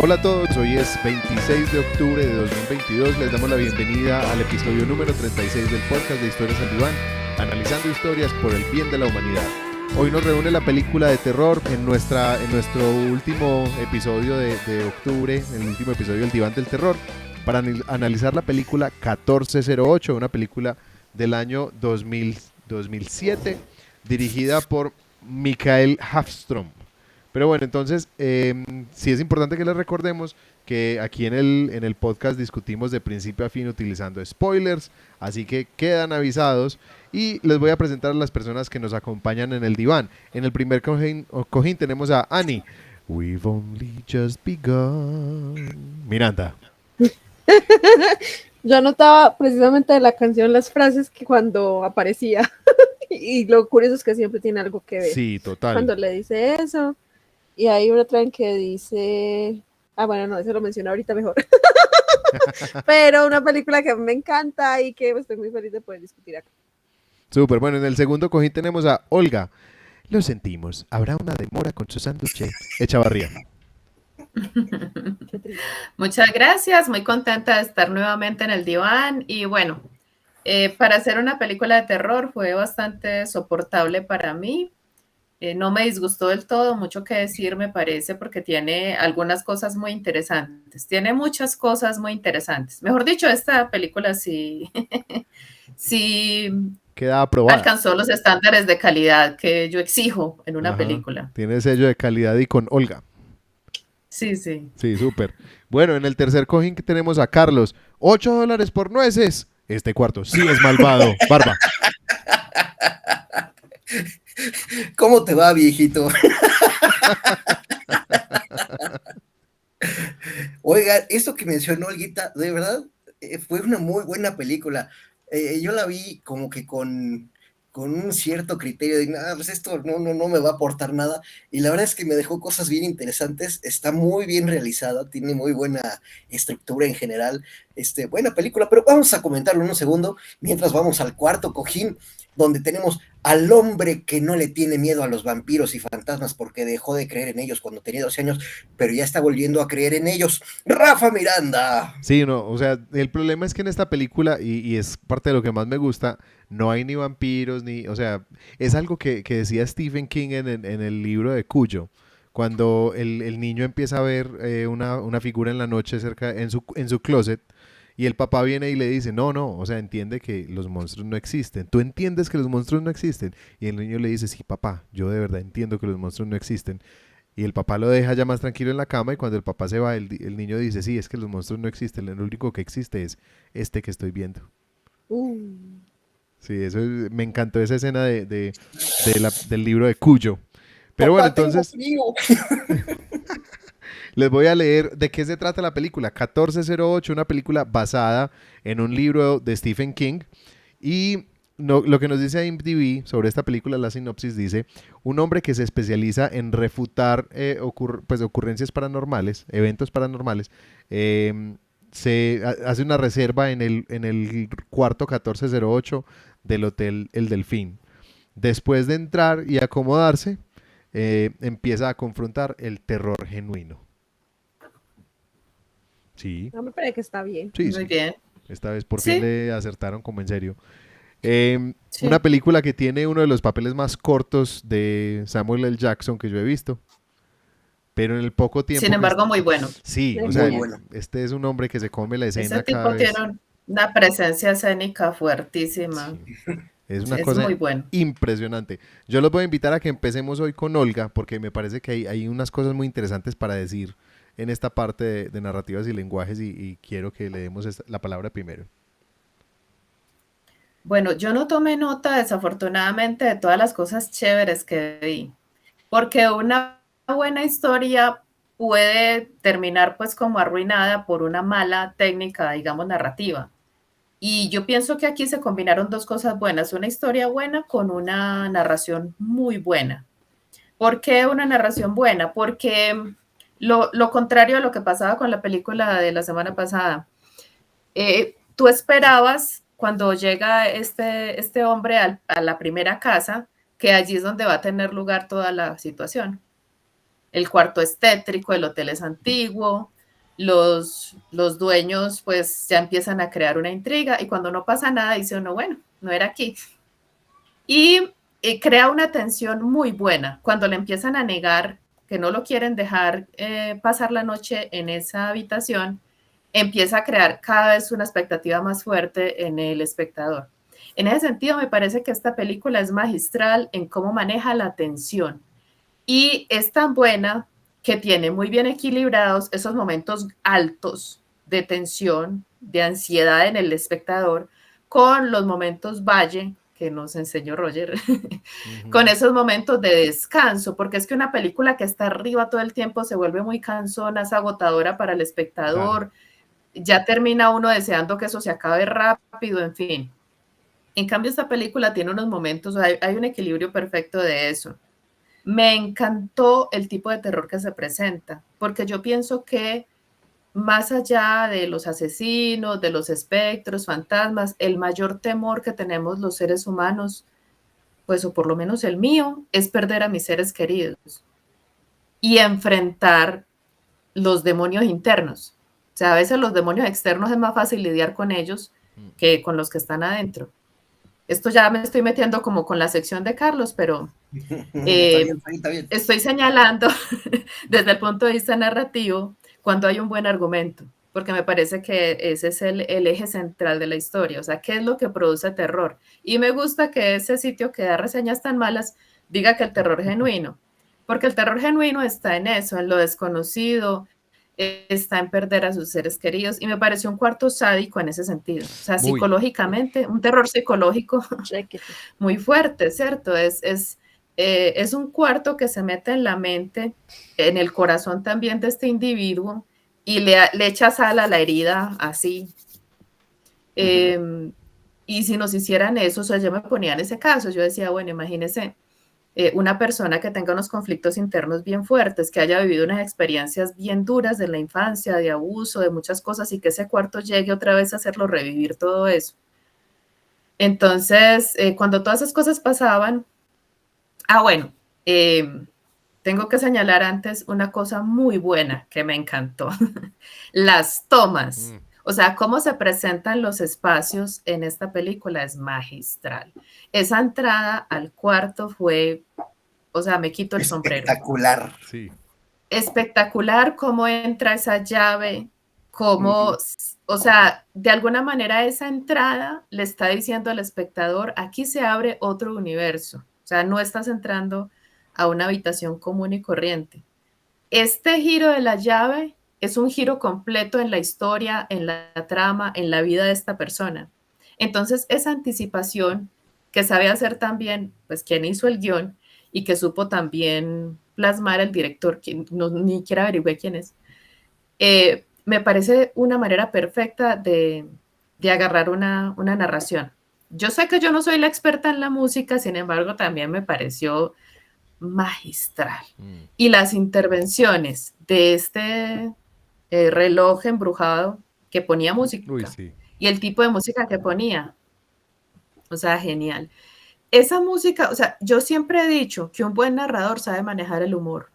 Hola a todos, hoy es 26 de octubre de 2022, les damos la bienvenida al episodio número 36 del podcast de Historias al Diván, analizando historias por el bien de la humanidad. Hoy nos reúne la película de terror en nuestro último episodio de octubre, el último episodio del Diván del Terror, para analizar la película 1408, una película del año 2007, dirigida por Mikael Håfström. Pero bueno, entonces, sí es importante que les recordemos que aquí en el podcast discutimos de principio a fin utilizando spoilers, así que quedan avisados y les voy a presentar a las personas que nos acompañan en el diván. En el primer cojín tenemos a Annie. We've only just begun. Miranda. Yo anotaba precisamente de la canción las frases que cuando aparecía y lo curioso es que siempre tiene algo que ver. Sí, total. Cuando le dice eso y hay otra en que dice, bueno, no, eso lo menciono ahorita mejor. Pero una película que me encanta y que estoy muy feliz de poder discutir acá. Súper, bueno, en el segundo cojín tenemos a Olga. Lo sentimos, habrá una demora con su sándwich. Echavarría. Muchas gracias, muy contenta de estar nuevamente en el diván y bueno, para hacer una película de terror fue bastante soportable para mí, no me disgustó del todo, mucho que decir me parece porque tiene algunas cosas muy interesantes, tiene muchas cosas muy interesantes, mejor dicho, esta película sí, sí queda aprobada. Alcanzó los estándares de calidad que yo exijo en una película. Tiene sello de calidad y con Olga. Sí, sí. Sí, súper. Bueno, en el tercer cojín que tenemos a Carlos. $8 por nueces. Este cuarto sí es malvado. Barba. ¿Cómo te va, viejito? Oiga, esto que mencionó Olguita, de verdad, fue una muy buena película. Yo la vi como que con un cierto criterio de, pues esto no me va a aportar nada, y la verdad es que me dejó cosas bien interesantes, está muy bien realizada, tiene muy buena estructura en general, buena película, pero vamos a comentarlo en un segundo, mientras vamos al cuarto cojín, donde tenemos al hombre que no le tiene miedo a los vampiros y fantasmas porque dejó de creer en ellos cuando tenía 12 años, pero ya está volviendo a creer en ellos. ¡Rafa Miranda! Sí, no, o sea, el problema es que en esta película, y es parte de lo que más me gusta, no hay ni vampiros, o sea, es algo que decía Stephen King en el libro de Cuyo, cuando el niño empieza a ver una figura en la noche en su closet, y el papá viene y le dice, no, o sea, entiende que los monstruos no existen. ¿Tú entiendes que los monstruos no existen? Y el niño le dice, sí, papá, yo de verdad entiendo que los monstruos no existen. Y el papá lo deja ya más tranquilo en la cama y cuando el papá se va, el niño dice, sí, es que los monstruos no existen, lo único que existe es este que estoy viendo. Sí, me encantó esa escena del libro de Cuyo. Pero papá, bueno, entonces... Les voy a leer de qué se trata la película. 1408, una película basada en un libro de Stephen King. Y lo que nos dice IMDb sobre esta película, la sinopsis dice, un hombre que se especializa en refutar ocurrencias paranormales, eventos paranormales, hace una reserva en el cuarto 1408 del Hotel El Delfín. Después de entrar y acomodarse, empieza a confrontar el terror genuino. Sí. No, me parece que está bien. Sí, muy bien. Esta vez por fin le acertaron como en serio. Sí. Una película que tiene uno de los papeles más cortos de Samuel L. Jackson que yo he visto. Pero en el poco tiempo... Sin embargo, muy bueno. Sí, o sea, este es un hombre que se come la escena Ese tipo cada vez. tiene una presencia escénica fuertísima. Sí. Es una cosa muy bueno. Impresionante. Yo los voy a invitar a que empecemos hoy con Olga, porque me parece que hay unas cosas muy interesantes para decir en esta parte de narrativas y lenguajes y quiero que le demos la palabra primero. Bueno, yo no tomé nota desafortunadamente de todas las cosas chéveres que vi, porque una buena historia puede terminar pues como arruinada por una mala técnica, digamos, narrativa. Y yo pienso que aquí se combinaron dos cosas buenas, una historia buena con una narración muy buena. ¿Por qué una narración buena? Porque lo contrario a lo que pasaba con la película de la semana pasada, tú esperabas cuando llega este hombre a la primera casa, que allí es donde va a tener lugar toda la situación. El cuarto es tétrico, el hotel es antiguo, los dueños pues ya empiezan a crear una intriga y cuando no pasa nada dice uno, bueno, no era aquí. Y crea una tensión muy buena cuando le empiezan a negar que no lo quieren dejar pasar la noche en esa habitación, empieza a crear cada vez una expectativa más fuerte en el espectador. En ese sentido, me parece que esta película es magistral en cómo maneja la tensión y es tan buena que tiene muy bien equilibrados esos momentos altos de tensión, de ansiedad en el espectador, con los momentos valle que nos enseñó Roger, con esos momentos de descanso, porque es que una película que está arriba todo el tiempo se vuelve muy cansona, es agotadora para el espectador, ya termina uno deseando que eso se acabe rápido, en fin. En cambio, esta película tiene unos momentos, hay un equilibrio perfecto de eso. Me encantó el tipo de terror que se presenta, porque yo pienso que más allá de los asesinos, de los espectros, fantasmas, el mayor temor que tenemos los seres humanos, pues o por lo menos el mío, es perder a mis seres queridos y enfrentar los demonios internos. O sea, a veces los demonios externos es más fácil lidiar con ellos que con los que están adentro. Esto ya me estoy metiendo como con la sección de Carlos, pero Está bien. Estoy señalando desde el punto de vista narrativo cuando hay un buen argumento, porque me parece que ese es el eje central de la historia, o sea, ¿qué es lo que produce terror? Y me gusta que ese sitio que da reseñas tan malas diga que el terror es genuino, porque el terror genuino está en eso, en lo desconocido, está en perder a sus seres queridos, y me pareció un cuarto sádico en ese sentido, o sea, Muy. psicológicamente, un terror psicológico muy fuerte, ¿cierto? Es un cuarto que se mete en la mente, en el corazón también de este individuo y le echa sal a la herida así. Y si nos hicieran eso, o sea, yo me ponía en ese caso, yo decía, bueno, imagínese una persona que tenga unos conflictos internos bien fuertes, que haya vivido unas experiencias bien duras de la infancia, de abuso, de muchas cosas, y que ese cuarto llegue otra vez a hacerlo revivir todo eso. Entonces, cuando todas esas cosas pasaban, bueno, tengo que señalar antes una cosa muy buena que me encantó. Las tomas. O sea, cómo se presentan los espacios en esta película es magistral. Esa entrada al cuarto fue, o sea, me quito el sombrero. Espectacular. Sí. Espectacular cómo entra esa llave, cómo, o sea, de alguna manera esa entrada le está diciendo al espectador, aquí se abre otro universo. O sea, no estás entrando a una habitación común y corriente. Este giro de la llave es un giro completo en la historia, en la trama, en la vida de esta persona. Entonces, esa anticipación que sabe hacer también, pues, quien hizo el guión y que supo también plasmar el director, que no, ni siquiera averigüé quién es, me parece una manera perfecta de agarrar una narración. Yo sé que yo no soy la experta en la música, sin embargo, también me pareció magistral. Y las intervenciones de este reloj embrujado que ponía música y el tipo de música que ponía, o sea, genial. Esa música, o sea, yo siempre he dicho que un buen narrador sabe manejar el humor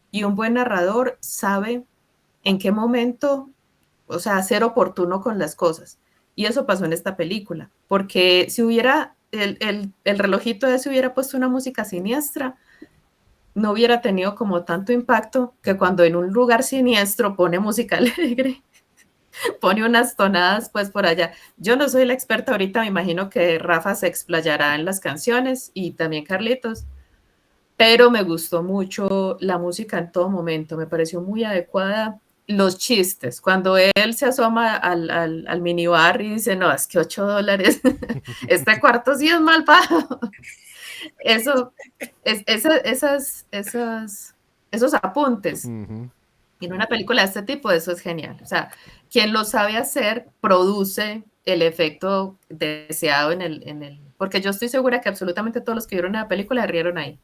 y un buen narrador sabe en qué momento, o sea, ser oportuno con las cosas. Y eso pasó en esta película, porque si hubiera, el relojito ese hubiera puesto una música siniestra, no hubiera tenido como tanto impacto que cuando en un lugar siniestro pone música alegre, pone unas tonadas pues por allá. Yo no soy la experta ahorita, me imagino que Rafa se explayará en las canciones y también Carlitos, pero me gustó mucho la música en todo momento, me pareció muy adecuada. Los chistes, cuando él se asoma al minibar y dice, no, es que $8, este cuarto sí es mal pago. Eso, esos apuntes en una película de este tipo, eso es genial. O sea, quien lo sabe hacer produce el efecto deseado en el porque yo estoy segura que absolutamente todos los que vieron la película se rieron ahí.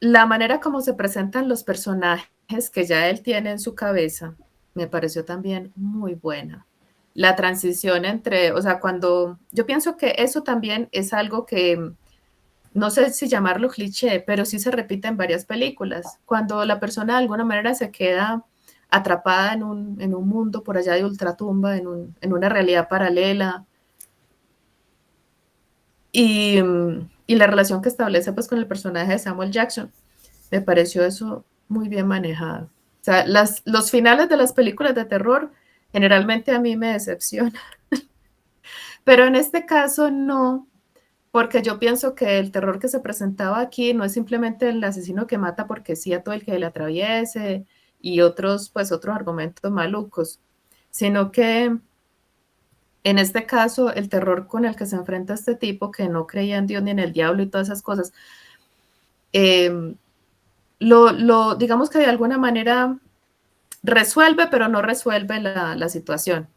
La manera como se presentan los personajes que ya él tiene en su cabeza me pareció también muy buena. La transición entre, o sea, cuando yo pienso que eso también es algo que no sé si llamarlo cliché, pero sí se repite en varias películas. Cuando la persona de alguna manera se queda atrapada en un mundo por allá de ultratumba, en una realidad paralela. Y la relación que establece pues con el personaje de Samuel Jackson, me pareció eso muy bien manejado. O sea, los finales de las películas de terror generalmente a mí me decepcionan, pero en este caso no, porque yo pienso que el terror que se presentaba aquí no es simplemente el asesino que mata porque sí a todo el que le atraviese y otros argumentos malucos, sino que en este caso el terror con el que se enfrenta este tipo, que no creía en Dios ni en el diablo y todas esas cosas, digamos que de alguna manera resuelve, pero no resuelve la situación.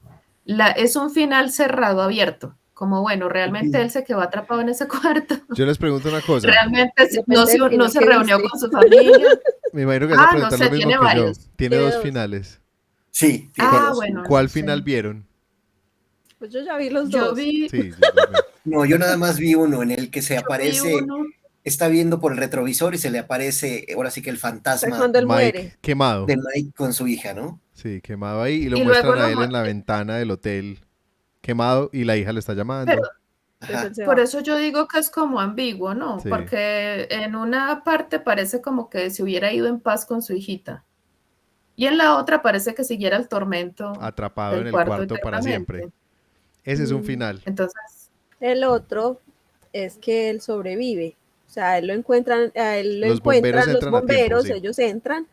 Es un final cerrado, abierto, como bueno, realmente él se quedó atrapado en ese cuarto. Yo les pregunto una cosa. Realmente Depende del no final se que reunió viste. con su familia. Me imagino que vas a preguntar no sé, lo mismo tiene que varios. yo. Tiene Tiene dos dos. finales. Sí, tiene Ah, dos. bueno. ¿Cuál no sé. final vieron? Pues yo ya vi los Yo dos. vi, Sí, yo también. No, yo nada más vi uno en el que se yo vi aparece, uno. está viendo por el retrovisor y se le aparece, ahora sí que el O sea, fantasma cuando él muere. Mike quemado. de Mike con su hija, ¿no? Sí, quemado ahí y lo Y luego muestran a él en la ventana del hotel quemado y la hija le está pero llamando. Después Ajá. se por va. eso yo digo que es como ambiguo, ¿no? Sí. Porque en una parte parece como que se hubiera ido en paz con su hijita. Y en la otra parece que siguiera el tormento Atrapado en del el cuarto cuarto para siempre. eternamente. Ese es un Mm, final. Entonces, El otro es que él sobrevive. O sea, a él lo Los bomberos encuentran los entran a tiempo, bomberos, sí. ellos entran,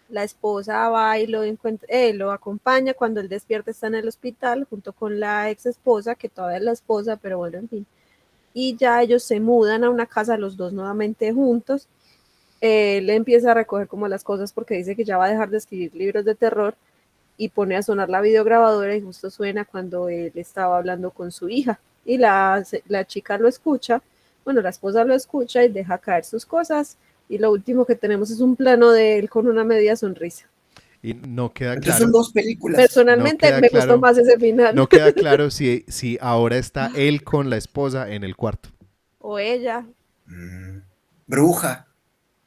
la esposa va y lo acompaña, cuando él despierta está en el hospital junto con la ex esposa, que todavía es la esposa, pero bueno, en fin. Y ya ellos se mudan a una casa, los dos nuevamente juntos. Él empieza a recoger como las cosas porque dice que ya va a dejar de escribir libros de terror y pone a sonar la videograbadora y justo suena cuando él estaba hablando con su hija y la chica lo escucha, bueno, la esposa lo escucha y deja caer sus cosas y lo último que tenemos es un plano de él con una media sonrisa. Y no queda Entonces son claro, dos películas. no Personalmente queda me gustó claro, más ese final. no queda claro si ahora está él con la esposa en el cuarto. O ella. Bruja,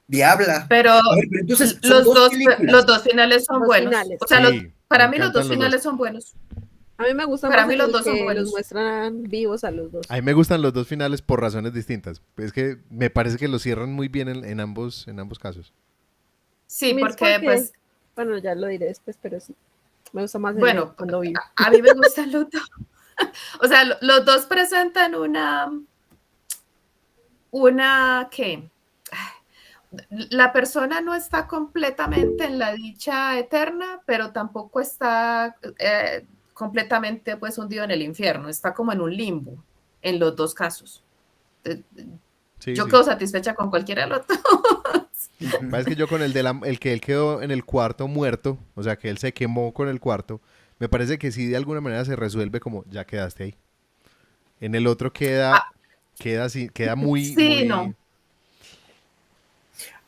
Diabla. pero A ver, pero entonces son dos los películas. dos finales son Dos buenos. finales. O sea, Sí, me para mí los encantan dos los dos. finales son buenos. A mí me gusta Para más mí en los el dos son que los buenos. muestran vivos a los dos. A mí me gustan los dos finales por razones distintas. Es que me parece que los cierran muy bien en ambos casos. Sí, Es porque pues, bueno, ya lo diré después, pero sí. Me gusta más el de bueno, cuando vive. a mí me gustan los dos. O sea, los dos presentan ¿qué? La persona no está completamente en la dicha eterna, pero tampoco está completamente pues hundido en el infierno, está como en un limbo en los dos casos. Sí, Yo sí. quedo satisfecha con cualquiera de los dos. Es que yo con el que él quedó en el cuarto muerto, o sea, que él se quemó con el cuarto, me parece que sí de alguna manera se resuelve como ya quedaste ahí. En el otro queda muy, Sí, no.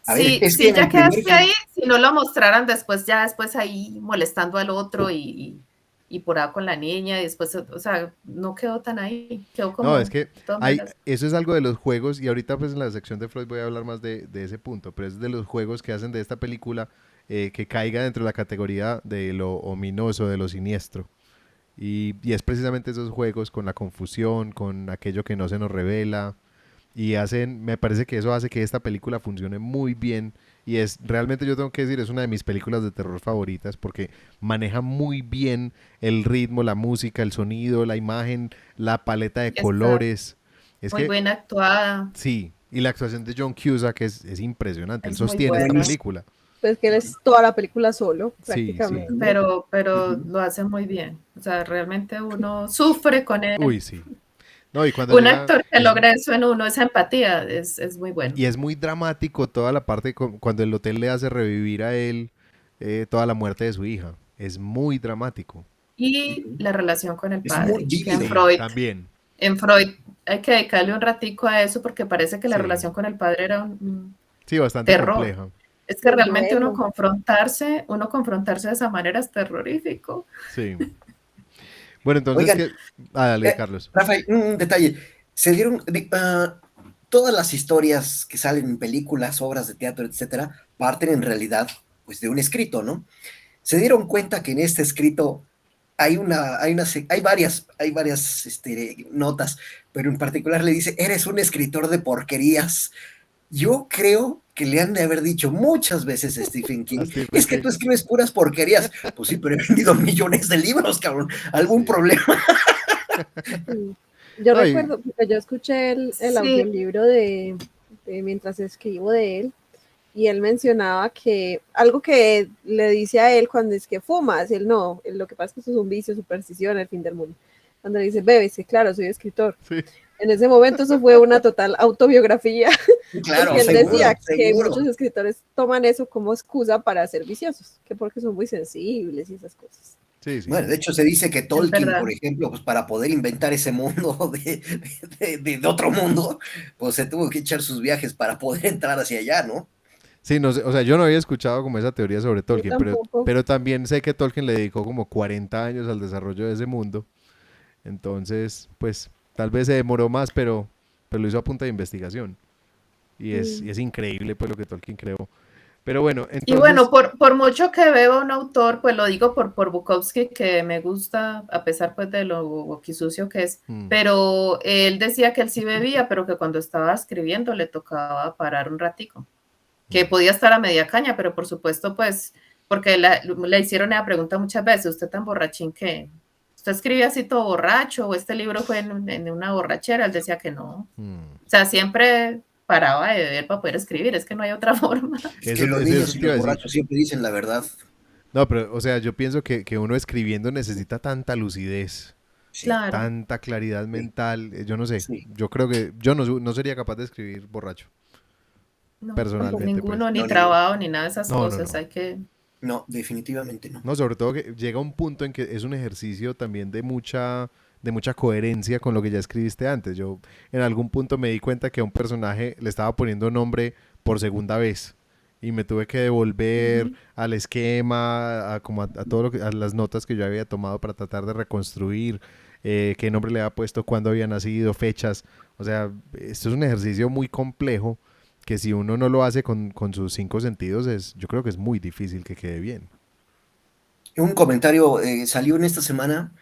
A ver, Sí, es que sí, en ya el primer quedaste ahí, si no lo mostraran después, ya después ahí molestando al otro y por ahí con la niña, y después, o sea, no quedó tan ahí, quedó No, es como que todas eso es algo de los juegos, y ahorita pues en la sección de Freud voy a hablar más de ese punto, pero es de los juegos que hacen de esta película que caiga dentro de la categoría de lo ominoso, de lo siniestro. Y es precisamente esos juegos con la confusión, con aquello que no se nos revela, me parece que eso hace que esta película funcione muy bien y realmente yo tengo que decir, es una de mis películas de terror favoritas porque maneja muy bien el ritmo, la música, el sonido, la imagen, la paleta de está colores. Es muy que bien actuada, sí, y la actuación de John Cusack es impresionante, él es muy sostiene esta buena, película. Pues que él es toda la película solo, Sí, sí. prácticamente. pero lo hace muy bien, o sea, realmente uno sufre con él. Uy, sí. No, y cuando Un llega, actor que logra eso en uno, esa empatía, es muy bueno. y es muy dramático toda la parte cuando el hotel le hace revivir a él toda la muerte de su hija. Es muy dramático. Y la relación con el Es muy padre, que vívido. También. En Freud hay que dedicarle un ratico a eso porque parece que la Sí. relación con el padre era un Sí, bastante terror. compleja. Es que El realmente duelo. uno confrontarse de esa manera es terrorífico. Sí. Bueno, entonces, Oigan, dale, Carlos. Rafael, un detalle. Se dieron todas las historias que salen en películas, obras de teatro, etcétera, parten en realidad pues de un escrito, ¿no? se dieron cuenta que en este escrito hay varias notas, pero en particular le dice, eres un escritor de porquerías. Yo creo que le han de haber dicho muchas veces a Stephen King, A Stephen es que King. tú escribes puras porquerías. Pues sí, pero he vendido millones de libros, cabrón. ¿Algún problema? Sí. Yo No, recuerdo, porque yo escuché el Sí. audiolibro de mientras escribo de él, y él mencionaba que algo que le dice a él cuando es que fumas, y él no, lo que pasa es que eso es un vicio, superstición, el fin del mundo. Cuando le dice, bebe, sí, claro, soy escritor. sí. En ese momento eso fue una total autobiografía, Claro, porque él decía que seguro. muchos escritores toman eso como excusa para ser viciosos, que porque son muy sensibles y esas cosas. Sí, sí. Bueno, de hecho se dice que Tolkien, verdad. por ejemplo, pues para poder inventar ese mundo de otro mundo, pues se tuvo que echar sus viajes para poder entrar hacia allá, ¿no? Sí, no sé, o sea, yo no había escuchado como esa teoría sobre Yo Tolkien, tampoco. pero también sé que Tolkien le dedicó como 40 años al desarrollo de ese mundo. Entonces, pues, tal vez se demoró más, pero lo hizo a punta de investigación. Y es increíble, pues, lo que Tolkien creó. Pero bueno, Y entonces... bueno, por mucho que veo a un autor, pues lo digo por Bukowski, que me gusta, a pesar pues de lo boquisucio que es, pero él decía que él sí bebía, pero que cuando estaba escribiendo le tocaba parar un ratico, que podía estar a media caña, pero por supuesto, pues, porque le hicieron esa pregunta muchas veces, ¿usted tan borrachín que usted escribe así todo borracho o este libro fue en una borrachera? Él decía que no. O sea, siempre paraba de beber para poder escribir, es que no hay otra forma. Es que los niños y los borrachos siempre dicen la verdad. No, pero, o sea, yo pienso que uno escribiendo necesita tanta lucidez, Sí. Claro. tanta claridad mental. Yo no sé, Sí. yo creo que yo no sería capaz de escribir borracho. No, Personalmente, ninguno, pues. ni No, trabajo, ni nada de esas No, no, cosas. no. Hay que. No, definitivamente no. No, sobre todo que llega un punto en que es un ejercicio también de mucha coherencia con lo que ya escribiste antes. Yo en algún punto me di cuenta que a un personaje le estaba poniendo nombre por segunda vez y me tuve que devolver al esquema, a todo lo que, a las notas que yo había tomado para tratar de reconstruir qué nombre le había puesto, cuándo había nacido, fechas. O sea, esto es un ejercicio muy complejo que si uno no lo hace con sus 5 sentidos, yo creo que es muy difícil que quede bien. Un comentario salió en esta semana.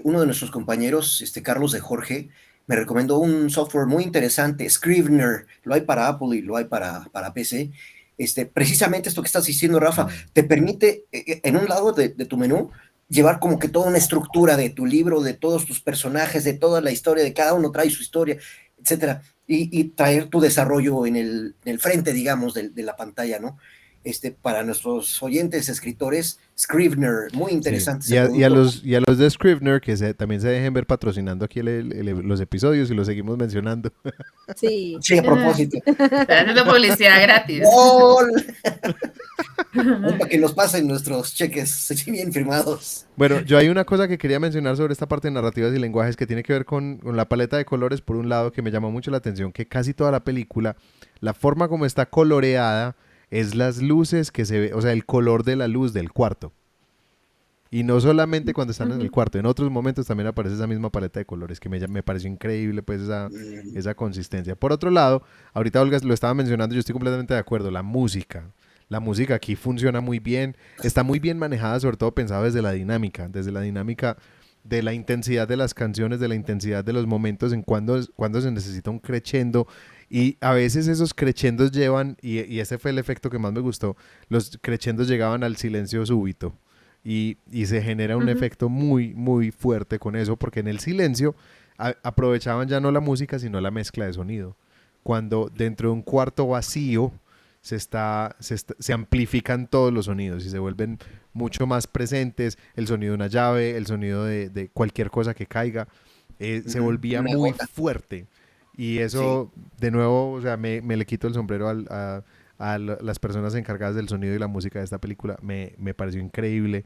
Uno de nuestros compañeros, Carlos de Jorge, me recomendó un software muy interesante, Scrivener. Lo hay para Apple y lo hay para PC. Precisamente esto que estás diciendo, Rafa, te permite en un lado de tu menú llevar como que toda una estructura de tu libro, de todos tus personajes, de toda la historia, de cada uno trae su historia, etcétera, y traer tu desarrollo en el frente, digamos, de la pantalla, ¿no? Para nuestros oyentes, escritores, Scrivener, muy Sí. interesante Y ese producto. y a los de Scrivener, que también se dejen ver patrocinando aquí los episodios y los seguimos mencionando. Sí. Sí, a propósito. Estoy haciendo publicidad gratis. ¡Gol! Para que nos pasen nuestros cheques bien firmados. Bueno, yo hay una cosa que quería mencionar sobre esta parte de narrativas y lenguajes que tiene que ver con la paleta de colores, por un lado, que me llamó mucho la atención, que casi toda la película, la forma como está coloreada es las luces que se ve, o sea, el color de la luz del cuarto. Y no solamente cuando están en el cuarto, en otros momentos también aparece esa misma paleta de colores que me pareció increíble, pues esa consistencia. Por otro lado, ahorita Olga lo estaba mencionando, yo estoy completamente de acuerdo, la música. La música aquí funciona muy bien, está muy bien manejada, sobre todo pensado desde la dinámica de la intensidad de las canciones, de la intensidad de los momentos, en cuando se necesita un crescendo. Y a veces esos crescendos llevan, y ese fue el efecto que más me gustó, los crescendos llegaban al silencio súbito. Y se genera un efecto muy, muy fuerte con eso, porque en el silencio aprovechaban ya no la música, sino la mezcla de sonido. Cuando dentro de un cuarto vacío se amplifican todos los sonidos y se vuelven mucho más presentes, el sonido de una llave, el sonido de cualquier cosa que caiga, se volvía Una muy gota. fuerte. Y eso, de nuevo, o sea, me le quito el sombrero a las personas encargadas del sonido y la música de esta película. Me pareció increíble.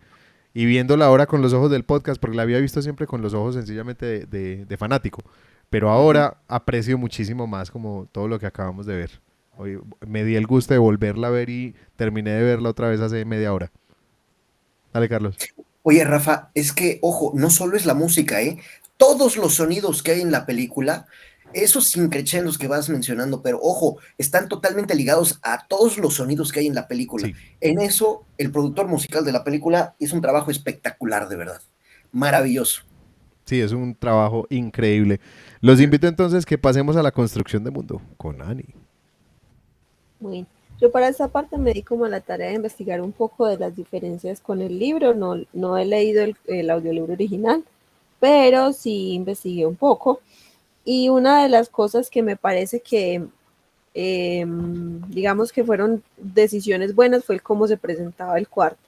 Y viéndola ahora con los ojos del podcast, porque la había visto siempre con los ojos sencillamente de fanático, pero ahora aprecio muchísimo más como todo lo que acabamos de ver. Hoy me di el gusto de volverla a ver y terminé de verla otra vez hace media hora. Dale, Carlos. Oye, Rafa, es que, ojo, no solo es la música, ¿eh? Todos los sonidos que hay en la película esos incrementos que vas mencionando, pero ojo, están totalmente ligados a todos los sonidos que hay en la película. Sí, En eso, el productor musical de la película hizo un trabajo espectacular, de verdad. Maravilloso. sí, es un trabajo increíble. Los invito entonces que pasemos a la construcción de mundo con Annie. Bueno, yo para esta parte me di como a la tarea de investigar un poco de las diferencias con el libro. No he leído el audiolibro original, pero sí investigué un poco. Y una de las cosas que me parece que, digamos que fueron decisiones buenas, fue el cómo se presentaba el cuarto.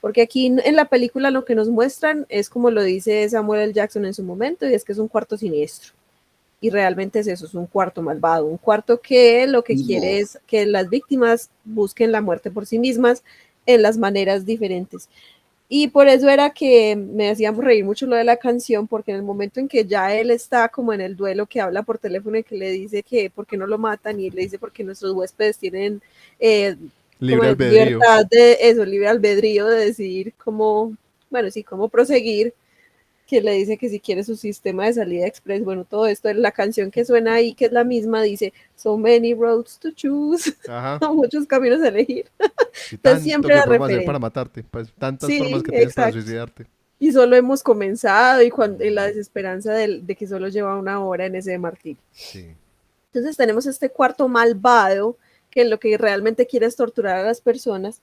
Porque aquí en la película lo que nos muestran es como lo dice Samuel L. Jackson en su momento, y es que es un cuarto siniestro. Y realmente es eso, es un cuarto malvado, un cuarto que lo que quiere es que las víctimas busquen la muerte por sí mismas en las maneras diferentes. Y por eso era que me hacíamos reír mucho lo de la canción, porque en el momento en que ya él está como en el duelo, que habla por teléfono y que le dice que por qué no lo matan, y él le dice porque nuestros huéspedes tienen como Libre albedrío. libertad de eso, libre albedrío de decidir cómo, bueno, sí, cómo proseguir, que le dice que si quiere su sistema de salida express, bueno, todo esto, la canción que suena ahí, que es la misma, dice, so many roads to choose, Ajá. muchos caminos a elegir. Y Entonces tanto siempre que era podemos hacer para referente. matarte. Pues tantas formas Sí, que tienes para exacto. suicidarte. Y solo hemos comenzado y cuando, en la desesperanza de que solo lleva una hora en ese martirio. Sí. Entonces tenemos este cuarto malvado que lo que realmente quiere es torturar a las personas,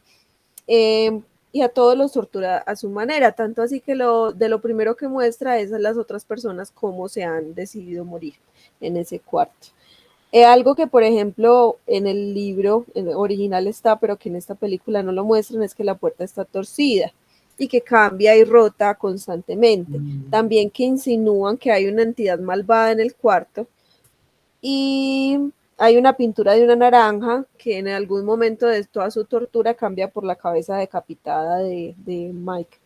eh, y a todos los tortura a su manera, tanto así que de lo primero que muestra es a las otras personas cómo se han decidido morir en ese cuarto. Algo que, por ejemplo, en el libro en el original está, pero que en esta película no lo muestran, es que la puerta está torcida y que cambia y rota constantemente. También que insinúan que hay una entidad malvada en el cuarto, y hay una pintura de una naranja que en algún momento de toda su tortura cambia por la cabeza decapitada de Mike.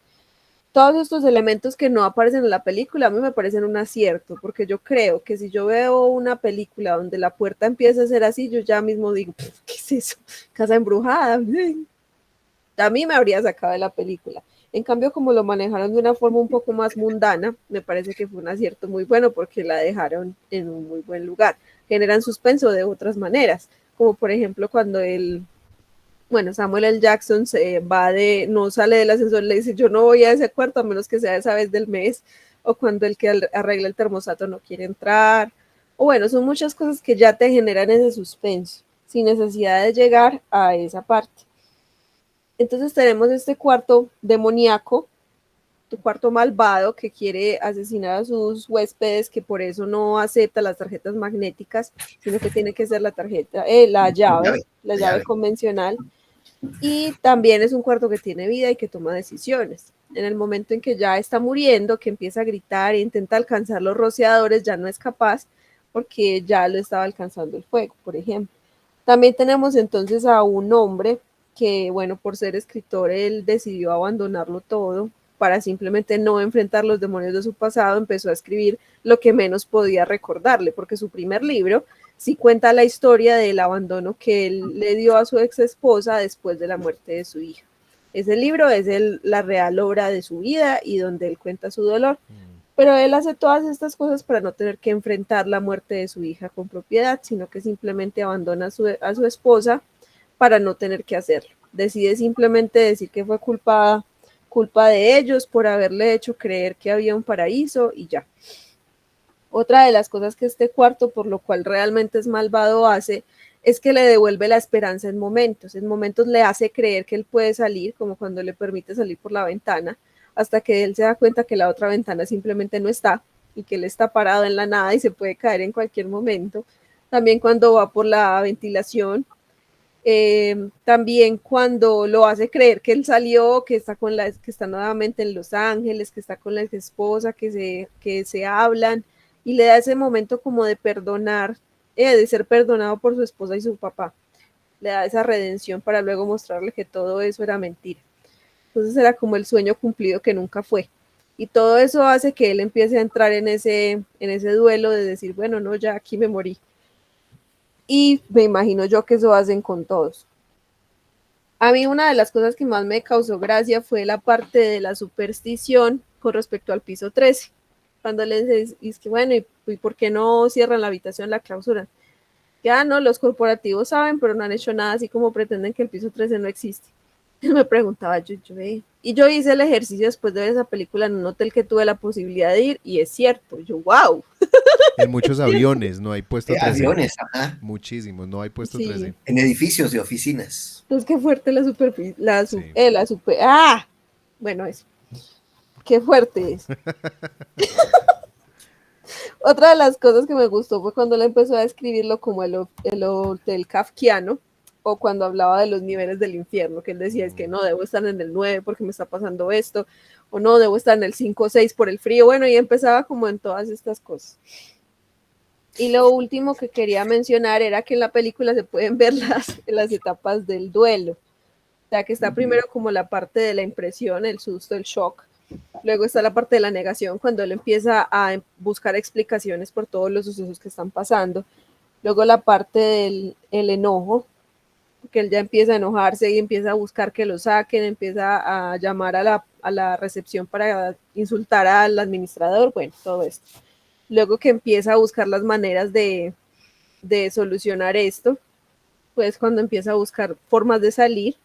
Todos estos elementos que no aparecen en la película a mí me parecen un acierto, porque yo creo que si yo veo una película donde la puerta empieza a ser así, yo ya mismo digo, ¿qué es eso? Casa embrujada. A mí me habría sacado de la película. En cambio, como lo manejaron de una forma un poco más mundana, me parece que fue un acierto muy bueno porque la dejaron en un muy buen lugar. Generan suspenso de otras maneras, como por ejemplo cuando Samuel L. Jackson no sale del ascensor, le dice, yo no voy a ese cuarto a menos que sea esa vez del mes, o cuando el que arregla el termostato no quiere entrar, o bueno, son muchas cosas que ya te generan ese suspenso, sin necesidad de llegar a esa parte. Entonces tenemos este cuarto demoníaco, tu cuarto malvado que quiere asesinar a sus huéspedes, que por eso no acepta las tarjetas magnéticas, sino que tiene que ser la llave convencional. Y también es un cuarto que tiene vida y que toma decisiones. En el momento en que ya está muriendo, que empieza a gritar e intenta alcanzar los rociadores, ya no es capaz porque ya lo estaba alcanzando el fuego, por ejemplo. También tenemos entonces a un hombre que, bueno, por ser escritor, él decidió abandonarlo todo para simplemente no enfrentar los demonios de su pasado. Empezó a escribir lo que menos podía recordarle, porque su primer libro sí cuenta la historia del abandono que él le dio a su ex esposa después de la muerte de su hija. Ese libro es la real obra de su vida y donde él cuenta su dolor. Pero él hace todas estas cosas para no tener que enfrentar la muerte de su hija con propiedad, sino que simplemente abandona a su esposa para no tener que hacerlo. Decide simplemente decir que fue culpa de ellos por haberle hecho creer que había un paraíso y ya. Otra de las cosas que este cuarto, por lo cual realmente es malvado, hace es que le devuelve la esperanza en momentos. En momentos le hace creer que él puede salir, como cuando le permite salir por la ventana, hasta que él se da cuenta que la otra ventana simplemente no está y que él está parado en la nada y se puede caer en cualquier momento. También cuando va por la ventilación, también cuando lo hace creer que él salió, que está nuevamente en Los Ángeles, que está con la ex esposa, que se hablan, y le da ese momento como de perdonar, de ser perdonado por su esposa y su papá. Le da esa redención para luego mostrarle que todo eso era mentira. Entonces era como el sueño cumplido que nunca fue. Y todo eso hace que él empiece a entrar en ese duelo de decir, bueno, no, ya aquí me morí. Y me imagino yo que eso hacen con todos. A mí una de las cosas que más me causó gracia fue la parte de la superstición con respecto al piso 13. cuando les dice que bueno, ¿y por qué no cierran la habitación, la clausuran? Ya no, los corporativos saben, pero no han hecho nada, así como pretenden que el piso 13 no existe. Me preguntaba y yo hice el ejercicio después de ver esa película en un hotel que tuve la posibilidad de ir, y es cierto, yo, wow. En muchos aviones no hay puesto 13. Aviones, ajá. Muchísimos, no hay puesto Sí. 13. En edificios de oficinas. Pues qué fuerte Sí. bueno, eso. Qué fuerte es. Otra de las cosas que me gustó fue cuando él empezó a describirlo como el hotel kafkiano, o cuando hablaba de los niveles del infierno, que él decía, es que no, debo estar en el 9 porque me está pasando esto, o no, debo estar en el 5 o 6 por el frío, bueno, y empezaba como en todas estas cosas. Y lo último que quería mencionar era que en la película se pueden ver las etapas del duelo. O sea, que está primero como la parte de la impresión, el susto, el shock. Luego está la parte de la negación, cuando él empieza a buscar explicaciones por todos los sucesos que están pasando. Luego la parte del enojo, que él ya empieza a enojarse y empieza a buscar que lo saquen, empieza a llamar a la recepción para insultar al administrador, bueno, todo esto. Luego que empieza a buscar las maneras de solucionar esto, pues cuando empieza a buscar formas de salir,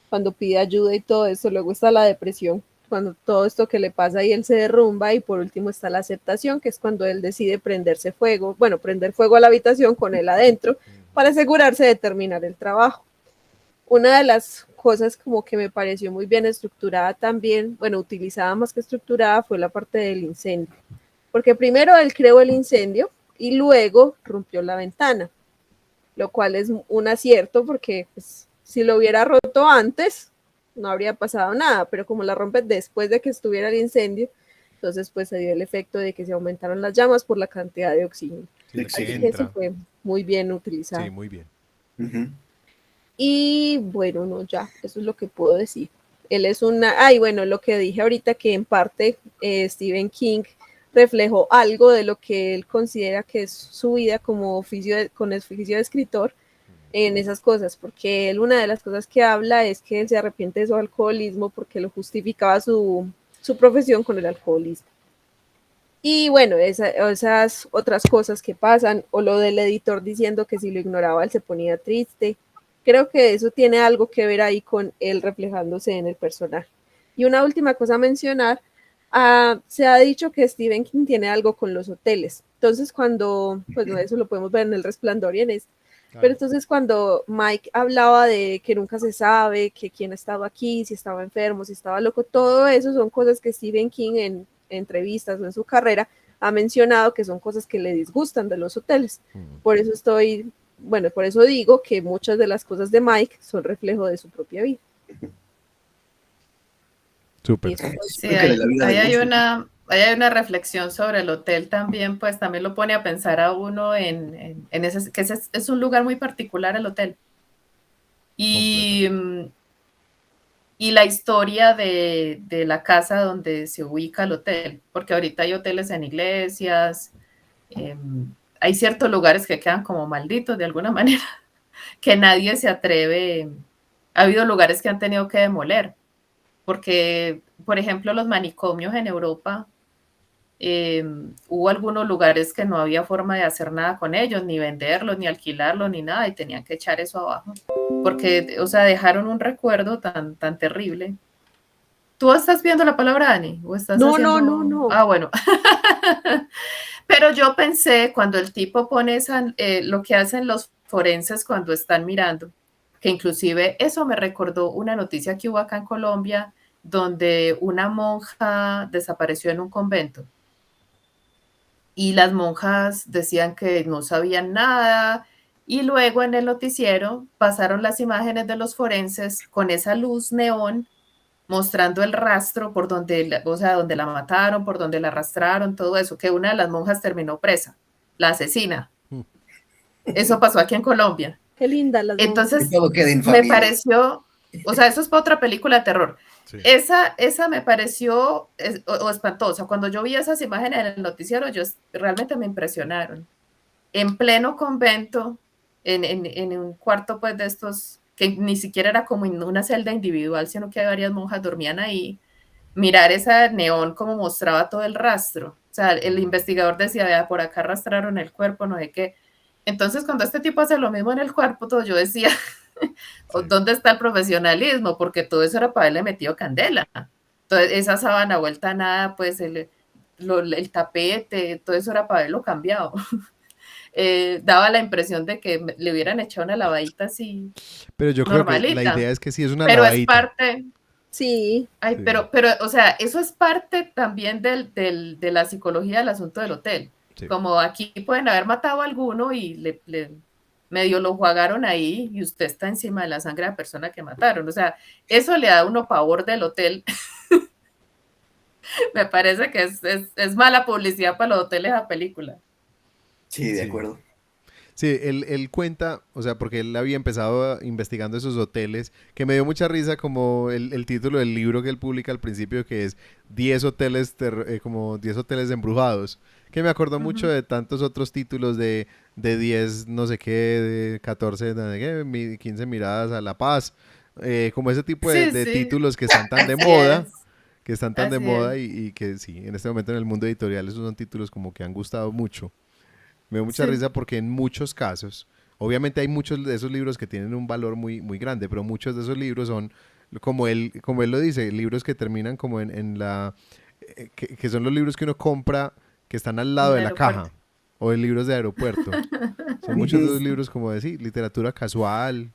cuando pide ayuda y todo esto. Luego está la depresión, cuando todo esto que le pasa y él se derrumba, y por último está la aceptación, que es cuando él decide prender fuego a la habitación con él adentro para asegurarse de terminar el trabajo. Una de las cosas como que me pareció muy bien estructurada también, bueno, utilizada más que estructurada, fue la parte del incendio, porque primero él creó el incendio y luego rompió la ventana, lo cual es un acierto porque pues, si lo hubiera roto antes no habría pasado nada, pero como la rompe después de que estuviera el incendio, entonces pues se dio el efecto de que se aumentaron las llamas por la cantidad de oxígeno. Sí, Así que eso fue muy bien utilizado. Sí, muy bien. Y bueno, no, ya, eso es lo que puedo decir. Él es bueno, lo que dije ahorita, que en parte Stephen King reflejó algo de lo que él considera que es su vida como oficio con el oficio de escritor en esas cosas, porque él, una de las cosas que habla es que él se arrepiente de su alcoholismo porque lo justificaba su profesión con el alcoholismo. Y bueno, esas otras cosas que pasan, o lo del editor diciendo que si lo ignoraba él se ponía triste. Creo que eso tiene algo que ver ahí con él reflejándose en el personaje. Y una última cosa a mencionar, se ha dicho que Stephen King tiene algo con los hoteles. Entonces cuando, pues eso lo podemos ver en El Resplandor y en esto, claro. Pero entonces cuando Mike hablaba de que nunca se sabe, que quién estaba aquí, si estaba enfermo, si estaba loco, todo eso son cosas que Stephen King en entrevistas o en su carrera ha mencionado que son cosas que le disgustan de los hoteles. Por eso digo que muchas de las cosas de Mike son reflejo de su propia vida. Súper. Sí, hay una reflexión sobre el hotel también, pues también lo pone a pensar a uno en ese, que es un lugar muy particular el hotel. Y la historia de la casa donde se ubica el hotel, porque ahorita hay hoteles en iglesias, hay ciertos lugares que quedan como malditos de alguna manera, que nadie se atreve. Ha habido lugares que han tenido que demoler, porque, por ejemplo, los manicomios en Europa, hubo algunos lugares que no había forma de hacer nada con ellos, ni venderlos, ni alquilarlos, ni nada, y tenían que echar eso abajo, porque, o sea, dejaron un recuerdo tan terrible. ¿Tú estás viendo la palabra, Dani? ¿O estás haciendo... No. Ah, bueno. Pero yo pensé, cuando el tipo pone lo que hacen los forenses cuando están mirando, que inclusive eso me recordó una noticia que hubo acá en Colombia, donde una monja desapareció en un convento. Y las monjas decían que no sabían nada, y luego en el noticiero pasaron las imágenes de los forenses con esa luz neón mostrando el rastro por donde, donde la mataron, por donde la arrastraron, todo eso, que una de las monjas terminó presa, la asesina. Eso pasó aquí en Colombia. Qué linda las Entonces, me pareció, eso es para otra película de terror. Sí. Esa me pareció espantosa. Cuando yo vi esas imágenes en el noticiero, realmente me impresionaron. En pleno convento, en un cuarto pues de estos, que ni siquiera era como en una celda individual, sino que varias monjas dormían ahí. mirar esa neón como mostraba todo el rastro. O sea, el investigador decía, vea, por acá arrastraron el cuerpo, no sé qué. Entonces, cuando este tipo hace lo mismo en el cuerpo, todo yo decía, Sí. ¿dónde está el profesionalismo? Porque todo eso era para haberle metido candela. Entonces, esa sábana vuelta a nada, pues el tapete, todo eso era para haberlo cambiado. Daba la impresión de que le hubieran echado una lavadita así Pero yo creo que la normalita, idea es que sí es una pero es lavadita. parte, Sí, ay, Sí, o sea, eso es parte también de la psicología del asunto del hotel. sí. Como aquí pueden haber matado a alguno y medio lo jugaron ahí y usted está encima de la sangre de la persona que mataron. O sea, eso le da a uno pavor del hotel. Me parece que es mala publicidad para los hoteles a película. Sí, de Sí. acuerdo. Sí, él cuenta, o sea, porque él había empezado investigando esos hoteles, que me dio mucha risa como el título del libro que él publica al principio, que es 10 hoteles, como 10 hoteles embrujados, que me acordó mucho de tantos otros títulos de 10 no sé qué, de 14, no sé qué, 15 miradas a la paz, como ese tipo Sí, de sí, títulos que están tan de así moda, es, que están tan de así es. moda y que sí, en este momento en el mundo editorial esos son títulos como que han gustado mucho. Me dio mucha Sí. risa porque en muchos casos, obviamente hay muchos de esos libros que tienen un valor muy, muy grande, pero muchos de esos libros son, como él lo dice, libros que terminan como en la, que son los libros que uno compra que están al En lado el de la aeropuerto. caja, o de libros de aeropuerto. Son muchos de Ujú. esos libros como de, sí, literatura casual,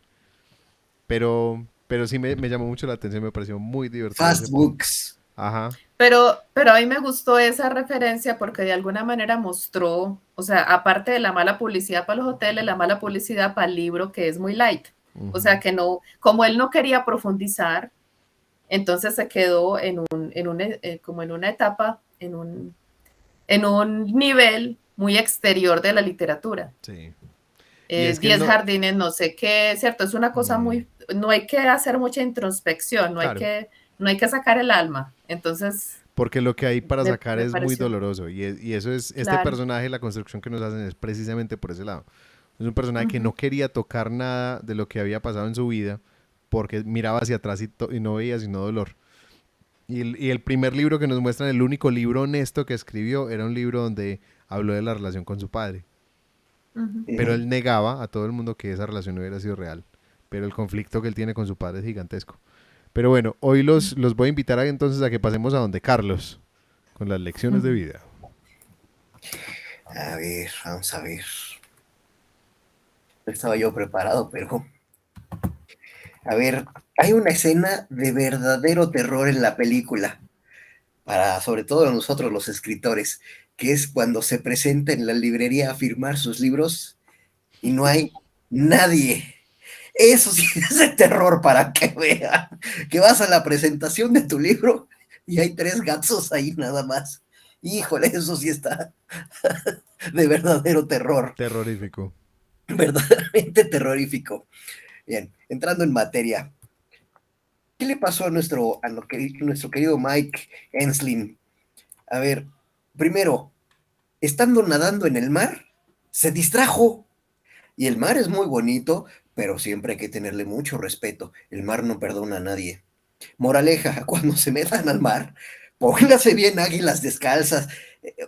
pero sí me llamó mucho la atención, me pareció muy divertido ese Fast punto. books. Ajá, Pero a mí me gustó esa referencia porque de alguna manera mostró, o sea, aparte de la mala publicidad para los hoteles, la mala publicidad para el libro que es muy light. O ujú, sea, que no, como él no quería profundizar, entonces se quedó como en una etapa, en un nivel muy exterior de la literatura. sí. Y es que él 10 no, jardines, no sé qué, ¿cierto? Es una cosa mm, muy, no hay que hacer mucha introspección, claro. no hay que sacar el alma. Entonces, Porque lo que hay para sacar me es muy pareció, doloroso. Y eso es, este claro. personaje, la construcción que nos hacen es precisamente por ese lado. Es un personaje que Ujú. no quería tocar nada de lo que había pasado en su vida porque miraba hacia atrás y no veía sino dolor. Y el primer libro que nos muestran, el único libro honesto que escribió, era un libro donde habló de la relación con su padre. Ujú. Pero él negaba a todo el mundo que esa relación no hubiera sido real. Pero el conflicto que él tiene con su padre es gigantesco. Pero bueno, hoy los voy a invitar entonces a que pasemos a donde Carlos, con las lecciones de Ujú. vida. A ver, vamos a ver. No estaba yo preparado, pero a ver, hay una escena de verdadero terror en la película, para sobre todo nosotros los escritores, que es cuando se presenta en la librería a firmar sus libros y no hay nadie. Eso sí es de terror para que vean, que vas a la presentación de tu libro y hay 3 gatos ahí nada más. Híjole, eso sí está de verdadero terror, Terrorífico. verdaderamente terrorífico. Bien, entrando en materia, ¿qué le pasó a nuestro querido Mike Enslin? A ver, primero, estando nadando en el mar, se distrajo. Y el mar es muy bonito, pero siempre hay que tenerle mucho respeto. El mar no perdona a nadie. Moraleja, cuando se metan al mar, pónganse bien águilas descalzas,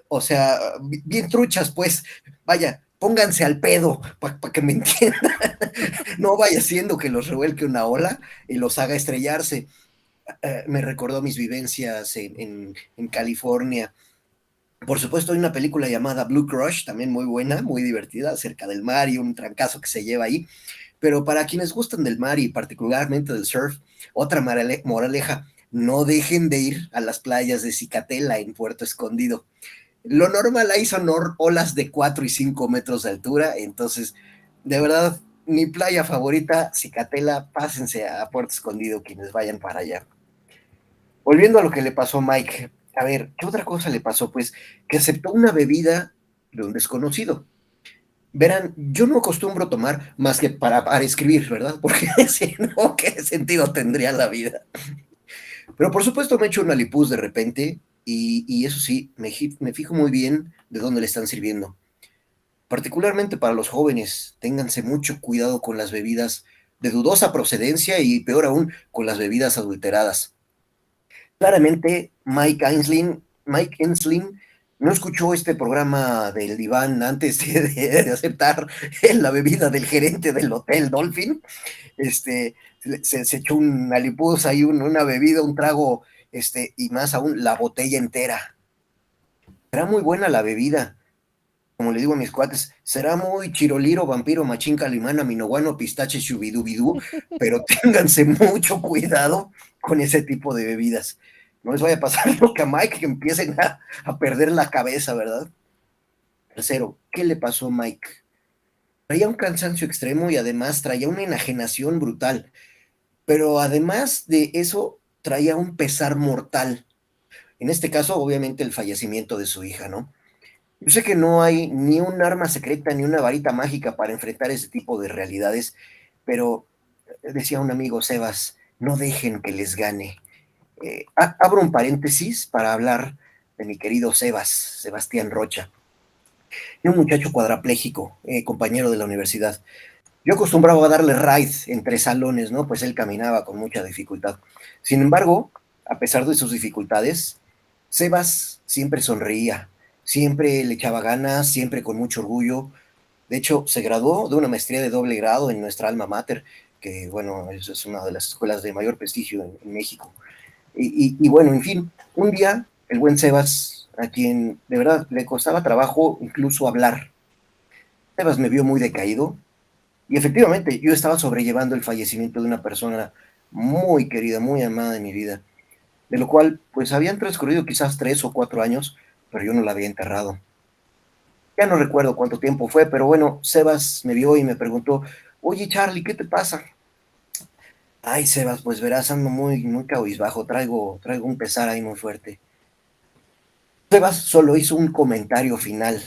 o sea, bien truchas, pues, vaya, pónganse al pedo, para que me entiendan. No vaya siendo que los revuelque una ola y los haga estrellarse. Me recordó mis vivencias en California. Por supuesto, hay una película llamada Blue Crush, también muy buena, muy divertida, acerca del mar y un trancazo que se lleva ahí. Pero para quienes gustan del mar y particularmente del surf, otra moraleja, no dejen de ir a las playas de Cicatela en Puerto Escondido. Lo normal ahí son olas de 4 y 5 metros de altura, entonces, de verdad, mi playa favorita, Cicatela, pásense a Puerto Escondido quienes vayan para allá. Volviendo a lo que le pasó a Mike, a ver, ¿qué otra cosa le pasó? Pues que aceptó una bebida de un desconocido. Verán, yo no acostumbro tomar más que para escribir, ¿verdad? Porque si no, ¿qué sentido tendría la vida? Pero por supuesto me echo una lipuz de repente y eso sí, me fijo muy bien de dónde le están sirviendo. Particularmente para los jóvenes, ténganse mucho cuidado con las bebidas de dudosa procedencia y peor aún con las bebidas adulteradas. Claramente, Mike Enslin no escuchó este programa del diván antes de aceptar la bebida del gerente del Hotel Dolphin. Se echó un alipuz ahí, una bebida, un trago, y más aún la botella entera. Era muy buena la bebida, como le digo a mis cuates, será muy chiroliro, vampiro, machín, calimán, aminoguano, pistache, shubidubidú, pero ténganse mucho cuidado con ese tipo de bebidas. No les vaya a pasar lo que a Mike, que empiecen a perder la cabeza, ¿verdad? Tercero, ¿qué le pasó a Mike? Traía un cansancio extremo y además traía una enajenación brutal, pero además de eso, traía un pesar mortal. En este caso, obviamente, el fallecimiento de su hija, ¿no? Yo sé que no hay ni un arma secreta ni una varita mágica para enfrentar ese tipo de realidades, pero decía un amigo, Sebas, no dejen que les gane. Abro un paréntesis para hablar de mi querido Sebastián Rocha, un muchacho cuadrapléjico, compañero de la universidad. Yo acostumbraba a darle ride entre salones, ¿no? Pues él caminaba con mucha dificultad. Sin embargo, a pesar de sus dificultades, Sebas siempre sonreía, siempre le echaba ganas, siempre con mucho orgullo. De hecho, se graduó de una maestría de doble grado en nuestra alma mater, que bueno, es una de las escuelas de mayor prestigio en México. Y bueno, en fin, un día el buen Sebas, a quien de verdad le costaba trabajo incluso hablar, Sebas me vio muy decaído, y efectivamente, yo estaba sobrellevando el fallecimiento de una persona muy querida, muy amada de mi vida, de lo cual, pues habían transcurrido quizás 3 o 4 años, pero yo no la había enterrado. Ya no recuerdo cuánto tiempo fue, pero bueno, Sebas me vio y me preguntó, oye Charlie, ¿qué te pasa? Ay, Sebas, pues verás, ando muy cabizbajo, traigo un pesar ahí muy fuerte. Sebas solo hizo un comentario final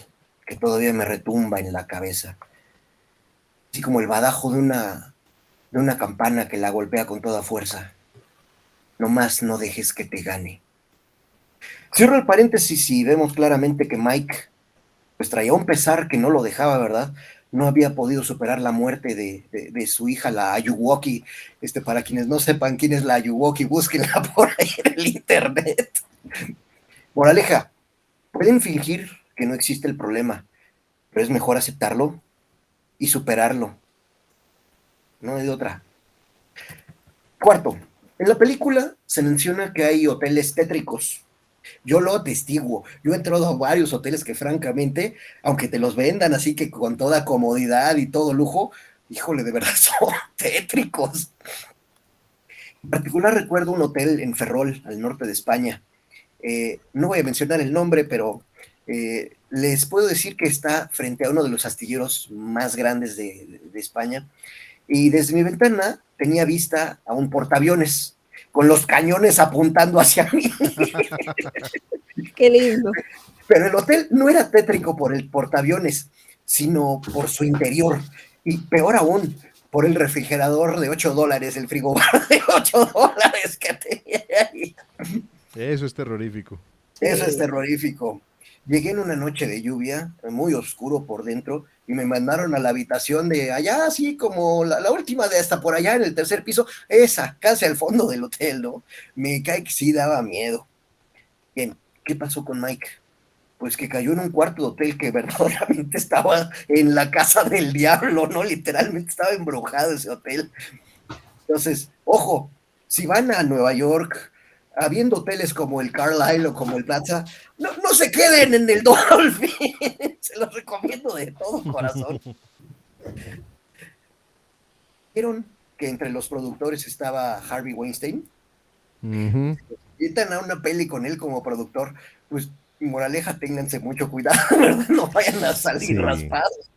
que todavía me retumba en la cabeza, así como el badajo de una campana que la golpea con toda fuerza. Nomás no dejes que te gane. Cierro el paréntesis y vemos claramente que Mike pues traía un pesar que no lo dejaba, ¿verdad? No había podido superar la muerte de su hija, la Ayuwoki. Para quienes no sepan quién es la Ayuwoki, búsquenla por ahí en el internet. Moraleja, pueden fingir que no existe el problema, pero es mejor aceptarlo y superarlo. No hay de otra. Cuarto, en la película se menciona que hay hoteles tétricos. Yo lo atestiguo. Yo he entrado a varios hoteles que francamente, aunque te los vendan así que con toda comodidad y todo lujo, híjole, de verdad son tétricos. En particular recuerdo un hotel en Ferrol, al norte de España. No voy a mencionar el nombre, pero les puedo decir que está frente a uno de los astilleros más grandes de España. Y desde mi ventana tenía vista a un portaaviones con los cañones apuntando hacia mí. Qué lindo. Pero el hotel no era tétrico por el portaaviones, sino por su interior. Y peor aún, por el refrigerador de $8, el frigobar de $8 que tenía ahí. Eso es terrorífico. Eso es terrorífico. Llegué en una noche de lluvia, muy oscuro por dentro, y me mandaron a la habitación de allá, así como la última de hasta por allá en el tercer piso, esa, casi al fondo del hotel, ¿no? Me cae que sí daba miedo. Bien, ¿qué pasó con Mike? Pues que cayó en un cuarto de hotel que verdaderamente estaba en la casa del diablo, ¿no? Literalmente estaba embrujado ese hotel. Entonces, ojo, si van a Nueva York, habiendo hoteles como el Carlyle o como el Plaza, no se queden en el Dolphin. Se los recomiendo de todo corazón. ¿Vieron que entre los productores estaba Harvey Weinstein? Ujú. Invitan a una peli con él como productor, pues moraleja, ténganse mucho cuidado, ¿verdad? No vayan a salir Sí. raspados.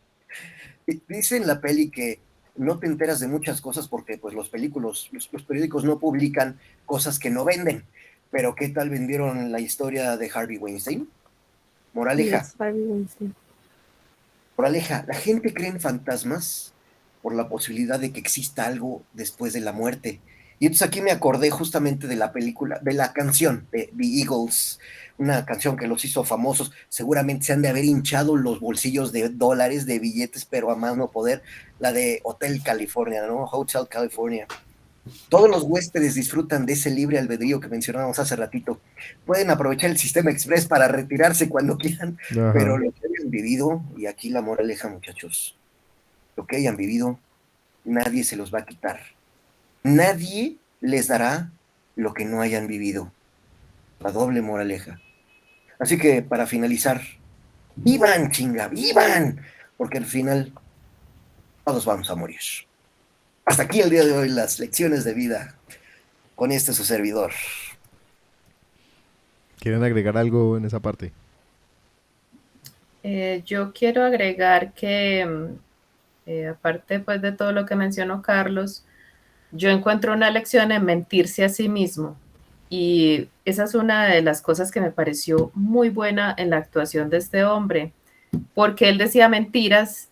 Dice en la peli que no te enteras de muchas cosas porque pues los periódicos no publican cosas que no venden. Pero ¿qué tal vendieron la historia de Harvey Weinstein? Moraleja, Yes, Harvey Weinstein. moraleja, la gente cree en fantasmas por la posibilidad de que exista algo después de la muerte. Y entonces aquí me acordé justamente de la película, de la canción de The Eagles, una canción que los hizo famosos. Seguramente se han de haber hinchado los bolsillos de dólares, de billetes, pero a más no poder, la de Hotel California, ¿no? Hotel California. Todos los huéspedes disfrutan de ese libre albedrío que mencionábamos hace ratito. Pueden aprovechar el sistema express para retirarse cuando quieran, Ajá. pero lo que hayan vivido, y aquí la moraleja, muchachos, lo que hayan vivido, nadie se los va a quitar. Nadie les dará lo que no hayan vivido. La doble moraleja. Así que, para finalizar, ¡vivan, chinga, vivan! Porque al final todos vamos a morir. Hasta aquí el día de hoy las lecciones de vida con este su servidor. ¿Quieren agregar algo en esa parte? Yo quiero agregar que, aparte pues, de todo lo que mencionó Carlos, yo encuentro una lección en mentirse a sí mismo. Y esa es una de las cosas que me pareció muy buena en la actuación de este hombre, porque él decía mentiras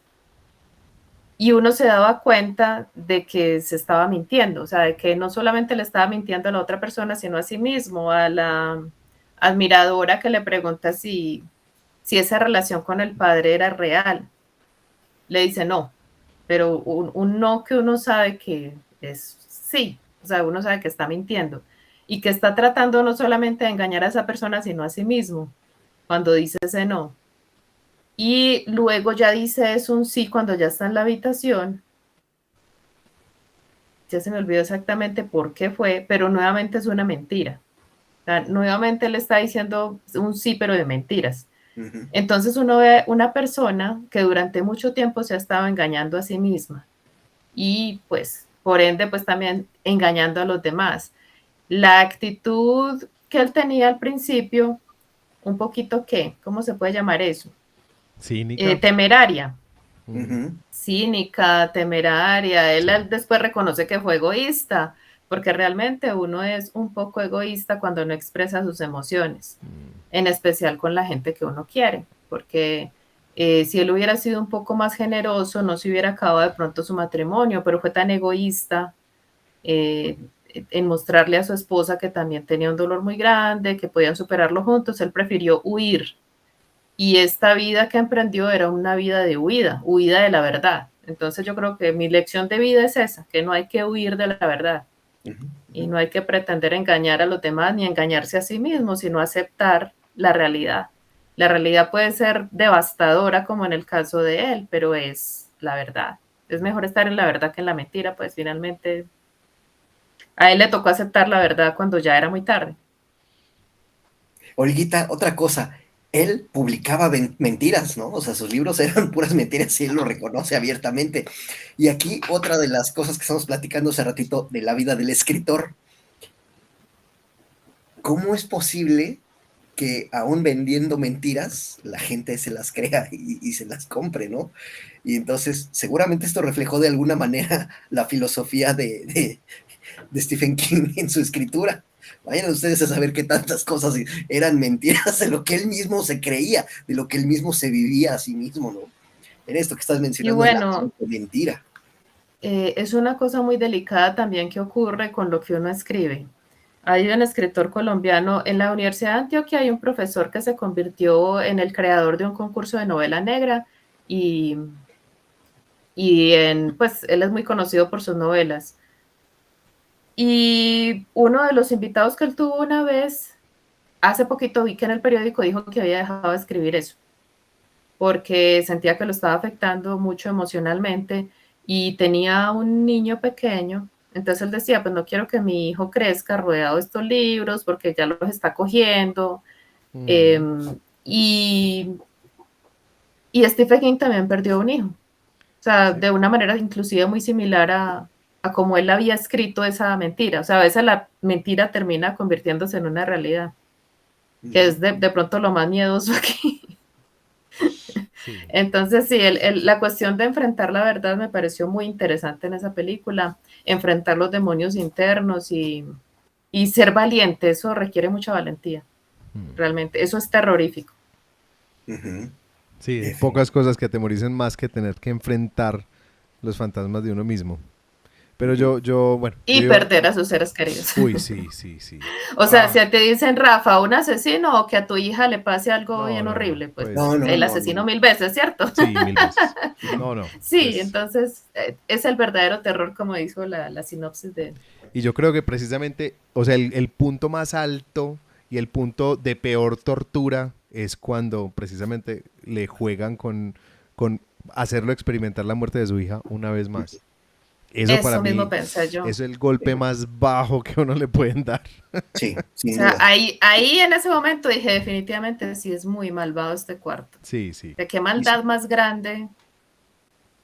y uno se daba cuenta de que se estaba mintiendo, o sea, de que no solamente le estaba mintiendo a la otra persona, sino a sí mismo, a la admiradora que le pregunta si esa relación con el padre era real. Le dice no, pero un no que uno sabe que es sí, o sea, uno sabe que está mintiendo y que está tratando no solamente de engañar a esa persona, sino a sí mismo, cuando dice ese no. Y luego ya dice es un sí cuando ya está en la habitación. Ya se me olvidó exactamente por qué fue, pero nuevamente es una mentira. O sea, nuevamente le está diciendo un sí, pero de mentiras. Uh-huh. Entonces uno ve una persona que durante mucho tiempo se ha estado engañando a sí misma y pues por ende pues también engañando a los demás. La actitud que él tenía al principio, un poquito ¿qué? ¿Cómo se puede llamar eso? Cínica. Temeraria. Uh-huh. Cínica, temeraria. Él después reconoce que fue egoísta, porque realmente uno es un poco egoísta cuando no expresa sus emociones, en especial con la gente que uno quiere, porque si él hubiera sido un poco más generoso, no se hubiera acabado de pronto su matrimonio, pero fue tan egoísta en mostrarle a su esposa que también tenía un dolor muy grande, que podían superarlo juntos, él prefirió huir. Y esta vida que emprendió era una vida de huida de la verdad. Entonces yo creo que mi lección de vida es esa, que no hay que huir de la verdad. Uh-huh. Y no hay que pretender engañar a los demás ni engañarse a sí mismo, sino aceptar la realidad. La realidad puede ser devastadora como en el caso de él, pero es la verdad. Es mejor estar en la verdad que en la mentira, pues finalmente a él le tocó aceptar la verdad cuando ya era muy tarde. Olguita, otra cosa, él publicaba mentiras, ¿no? O sea, sus libros eran puras mentiras y él lo reconoce abiertamente. Y aquí otra de las cosas que estamos platicando hace ratito de la vida del escritor. ¿Cómo es posible que aún vendiendo mentiras la gente se las crea y se las compre, ¿no? Y entonces seguramente esto reflejó de alguna manera la filosofía de Stephen King en su escritura. Vayan ustedes a saber que tantas cosas eran mentiras de lo que él mismo se creía, de lo que él mismo se vivía a sí mismo, ¿no? En esto que estás mencionando, y bueno, la mentira. Es una cosa muy delicada también que ocurre con lo que uno escribe. Hay un escritor colombiano en la Universidad de Antioquia, hay un profesor que se convirtió en el creador de un concurso de novela negra y pues él es muy conocido por sus novelas. Y uno de los invitados que él tuvo una vez, hace poquito vi que en el periódico dijo que había dejado de escribir eso, porque sentía que lo estaba afectando mucho emocionalmente y tenía un niño pequeño. Entonces él decía, pues no quiero que mi hijo crezca rodeado de estos libros porque ya los está cogiendo. Y Stephen King también perdió un hijo. O sea, de una manera inclusive muy similar a como él había escrito esa mentira. O sea, a veces la mentira termina convirtiéndose en una realidad, que es de pronto lo más miedoso aquí. Sí. Entonces, sí, la cuestión de enfrentar la verdad me pareció muy interesante en esa película, enfrentar los demonios internos y ser valiente, eso requiere mucha valentía, realmente, eso es terrorífico. Sí, hay pocas cosas que atemoricen más que tener que enfrentar los fantasmas de uno mismo. Pero yo bueno. Y perder a sus seres queridos. Uy, sí. O sea, si te dicen, Rafa, un asesino o que a tu hija le pase algo bien horrible, pues el asesino 1000 veces, ¿cierto? Sí, 1000 veces. No. Sí, pues, entonces es el verdadero terror, como dijo la sinopsis de Y yo creo que precisamente, o sea, el punto más alto y el punto de peor tortura es cuando precisamente le juegan con hacerlo experimentar la muerte de su hija una vez más. Eso para Eso mismo mí pensé yo. es el golpe más bajo que uno le pueden dar. Sí, O sin sea, duda. ahí en ese momento dije, definitivamente sí es muy malvado este cuarto. Sí, sí. ¿De qué maldad más grande?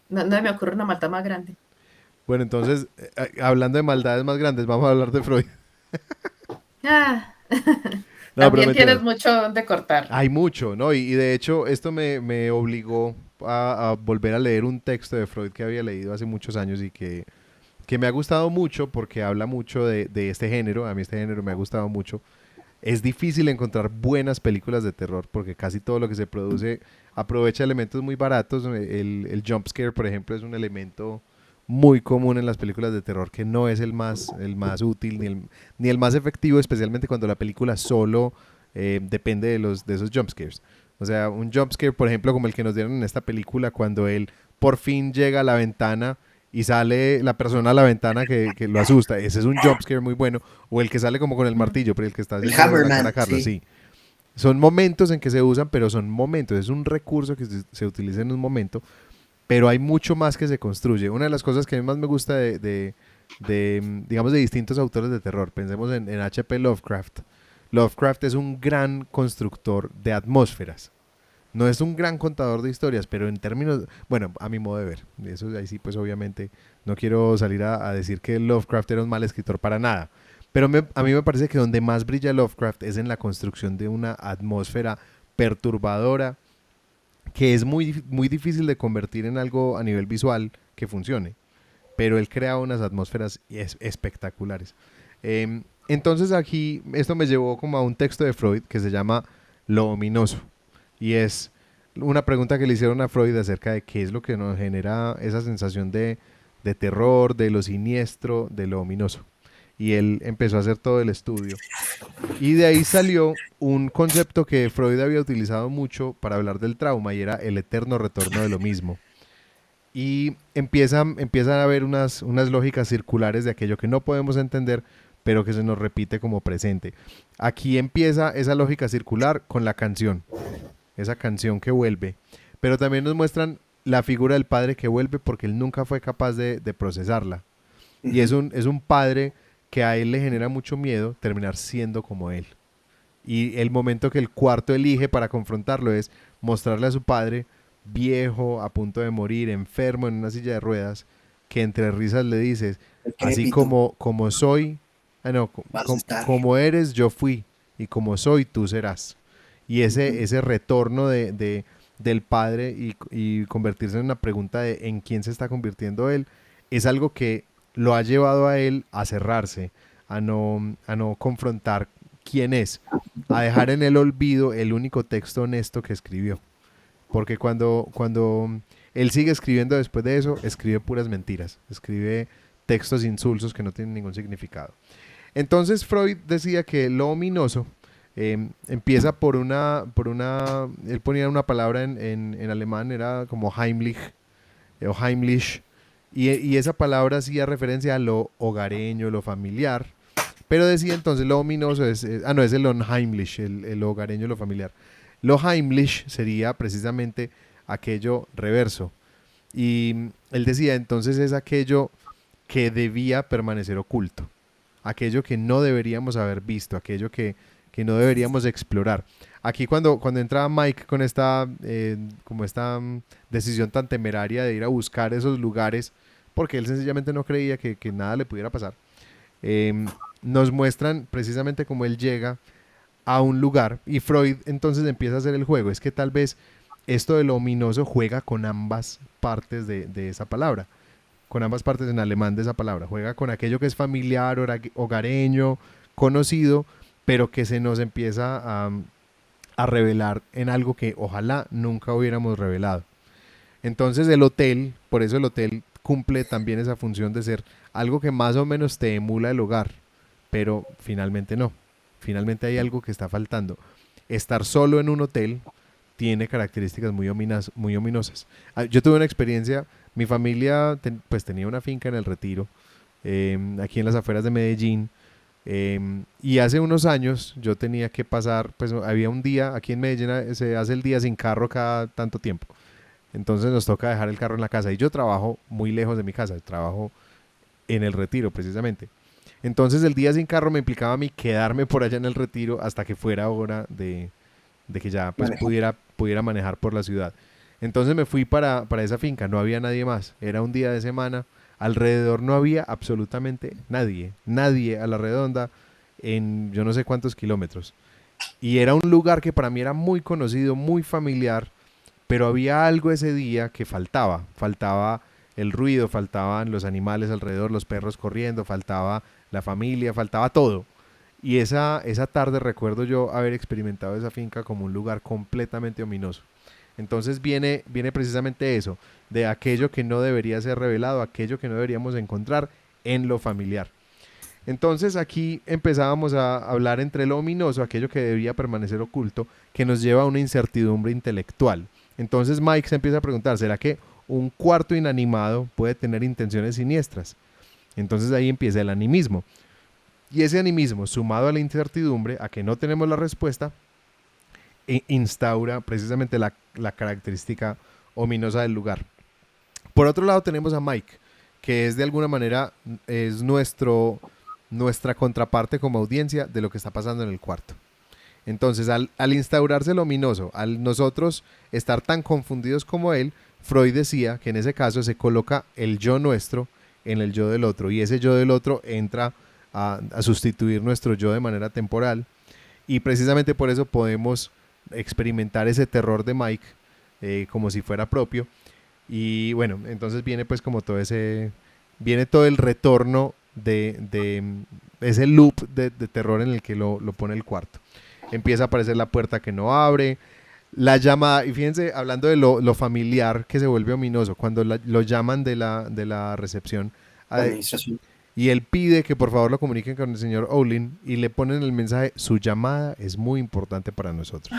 No me ocurre una maldad más grande. Bueno, entonces, hablando de maldades más grandes, vamos a hablar de Freud. Ah, No, pero también tienes mentiras. mucho donde cortar. Hay mucho, ¿no? Y de hecho, esto me obligó a volver a leer un texto de Freud que había leído hace muchos años y que me ha gustado mucho porque habla mucho de este género. A mí este género me ha gustado mucho. Es difícil encontrar buenas películas de terror porque casi todo lo que se produce aprovecha elementos muy baratos. El jump scare, por ejemplo, es un elemento muy común en las películas de terror que no es el más útil ni el más efectivo, especialmente cuando la película solo depende de esos jump scares. O sea, un jump scare, por ejemplo, como el que nos dieron en esta película, cuando él por fin llega a la ventana y sale la persona a la ventana que lo asusta. Ese es un jump scare muy bueno. O el que sale como con el martillo, pero el que está El haciendo la cara a Hammerman, Carlos, sí. sí. Son momentos en que se usan, pero son momentos. Es un recurso que se utiliza en un momento, pero hay mucho más que se construye. Una de las cosas que a mí más me gusta digamos, de distintos autores de terror, pensemos en H.P. Lovecraft. Lovecraft es un gran constructor de atmósferas. No es un gran contador de historias, pero en términos, bueno, a mi modo de ver, eso ahí sí, pues obviamente no quiero salir a decir que Lovecraft era un mal escritor para nada, pero a mí me parece que donde más brilla Lovecraft es en la construcción de una atmósfera perturbadora que es muy, muy difícil de convertir en algo a nivel visual que funcione, pero él crea unas atmósferas espectaculares. Entonces aquí esto me llevó como a un texto de Freud que se llama Lo ominoso, y es una pregunta que le hicieron a Freud acerca de qué es lo que nos genera esa sensación de terror, de lo siniestro, de lo ominoso. Y él empezó a hacer todo el estudio. Y de ahí salió un concepto que Freud había utilizado mucho para hablar del trauma y era el eterno retorno de lo mismo. Y empiezan a haber unas lógicas circulares de aquello que no podemos entender, pero que se nos repite como presente. Aquí empieza esa lógica circular con la canción, esa canción que vuelve. Pero también nos muestran la figura del padre que vuelve porque él nunca fue capaz de procesarla. Y es un padre que a él le genera mucho miedo terminar siendo como él. Y el momento que el cuarto elige para confrontarlo es mostrarle a su padre viejo, a punto de morir, enfermo en una silla de ruedas, que entre risas le dices, El así crépito, como soy, vas a estar. como eres, yo fui, y como soy, tú serás. Y ese retorno del padre y convertirse en una pregunta de en quién se está convirtiendo él, es algo que lo ha llevado a él a cerrarse, a no confrontar quién es, a dejar en el olvido el único texto honesto que escribió. Porque cuando él sigue escribiendo después de eso, escribe puras mentiras, escribe textos insulsos que no tienen ningún significado. Entonces Freud decía que lo ominoso empieza él ponía una palabra en alemán, era como Heimlich, o Heimlich, y esa palabra hacía referencia a lo hogareño, lo familiar, pero decía entonces lo ominoso no, es el unheimlich, el hogareño, lo familiar. Lo Heimlich sería precisamente aquello reverso. Y él decía entonces es aquello que debía permanecer oculto, aquello que no deberíamos haber visto, aquello que no deberíamos explorar. Aquí cuando entraba Mike con como esta decisión tan temeraria de ir a buscar esos lugares, porque él sencillamente no creía que nada le pudiera pasar, nos muestran precisamente cómo él llega a un lugar y Freud entonces empieza a hacer el juego. Es que tal vez esto de lo ominoso juega con ambas partes de esa palabra, con ambas partes en alemán de esa palabra. Juega con aquello que es familiar, hogareño, conocido, pero que se nos empieza a revelar en algo que ojalá nunca hubiéramos revelado. Entonces el hotel, por eso el hotel cumple también esa función de ser algo que más o menos te emula el hogar, pero finalmente no. Finalmente hay algo que está faltando. Estar solo en un hotel tiene características muy ominosas. Yo tuve una experiencia, mi familia pues tenía una finca en el Retiro aquí en las afueras de Medellín. Y hace unos años yo tenía que pasar, pues había un día, aquí en Medellín se hace el día sin carro cada tanto tiempo. Entonces nos toca dejar el carro en la casa. Y yo trabajo muy lejos de mi casa, trabajo en el Retiro precisamente. Entonces el día sin carro me implicaba a mí quedarme por allá en el Retiro hasta que fuera hora de que ya pues pudiera manejar por la ciudad. Entonces me fui para esa finca, no había nadie más, era un día de semana, alrededor no había absolutamente nadie a la redonda en yo no sé cuántos kilómetros. Y era un lugar que para mí era muy conocido, muy familiar, pero había algo ese día que faltaba el ruido, faltaban los animales alrededor, los perros corriendo, faltaba la familia, faltaba todo. Y esa tarde recuerdo yo haber experimentado esa finca como un lugar completamente ominoso. Entonces viene precisamente eso, de aquello que no debería ser revelado, aquello que no deberíamos encontrar en lo familiar. Entonces aquí empezábamos a hablar entre lo ominoso, aquello que debía permanecer oculto, que nos lleva a una incertidumbre intelectual. Entonces Mike se empieza a preguntar, ¿será que un cuarto inanimado puede tener intenciones siniestras? Entonces ahí empieza el animismo. Y ese animismo, sumado a la incertidumbre, a que no tenemos la respuesta, instaura precisamente la característica ominosa del lugar. Por otro lado tenemos a Mike, que es de alguna manera es nuestra contraparte como audiencia de lo que está pasando en el cuarto. Entonces al instaurarse lo ominoso, al nosotros estar tan confundidos como él, Freud decía que en ese caso se coloca el yo nuestro en el yo del otro, y ese yo del otro entra a sustituir nuestro yo de manera temporal, y precisamente por eso podemos experimentar ese terror de Mike como si fuera propio. Y bueno, entonces viene pues como viene todo el retorno de ese loop de terror en el que lo pone el cuarto. Empieza a aparecer la puerta que no abre, la llamada, y fíjense, hablando de lo familiar que se vuelve ominoso, cuando lo llaman de la recepción y él pide que por favor lo comuniquen con el señor Olin y le ponen el mensaje, su llamada es muy importante para nosotros.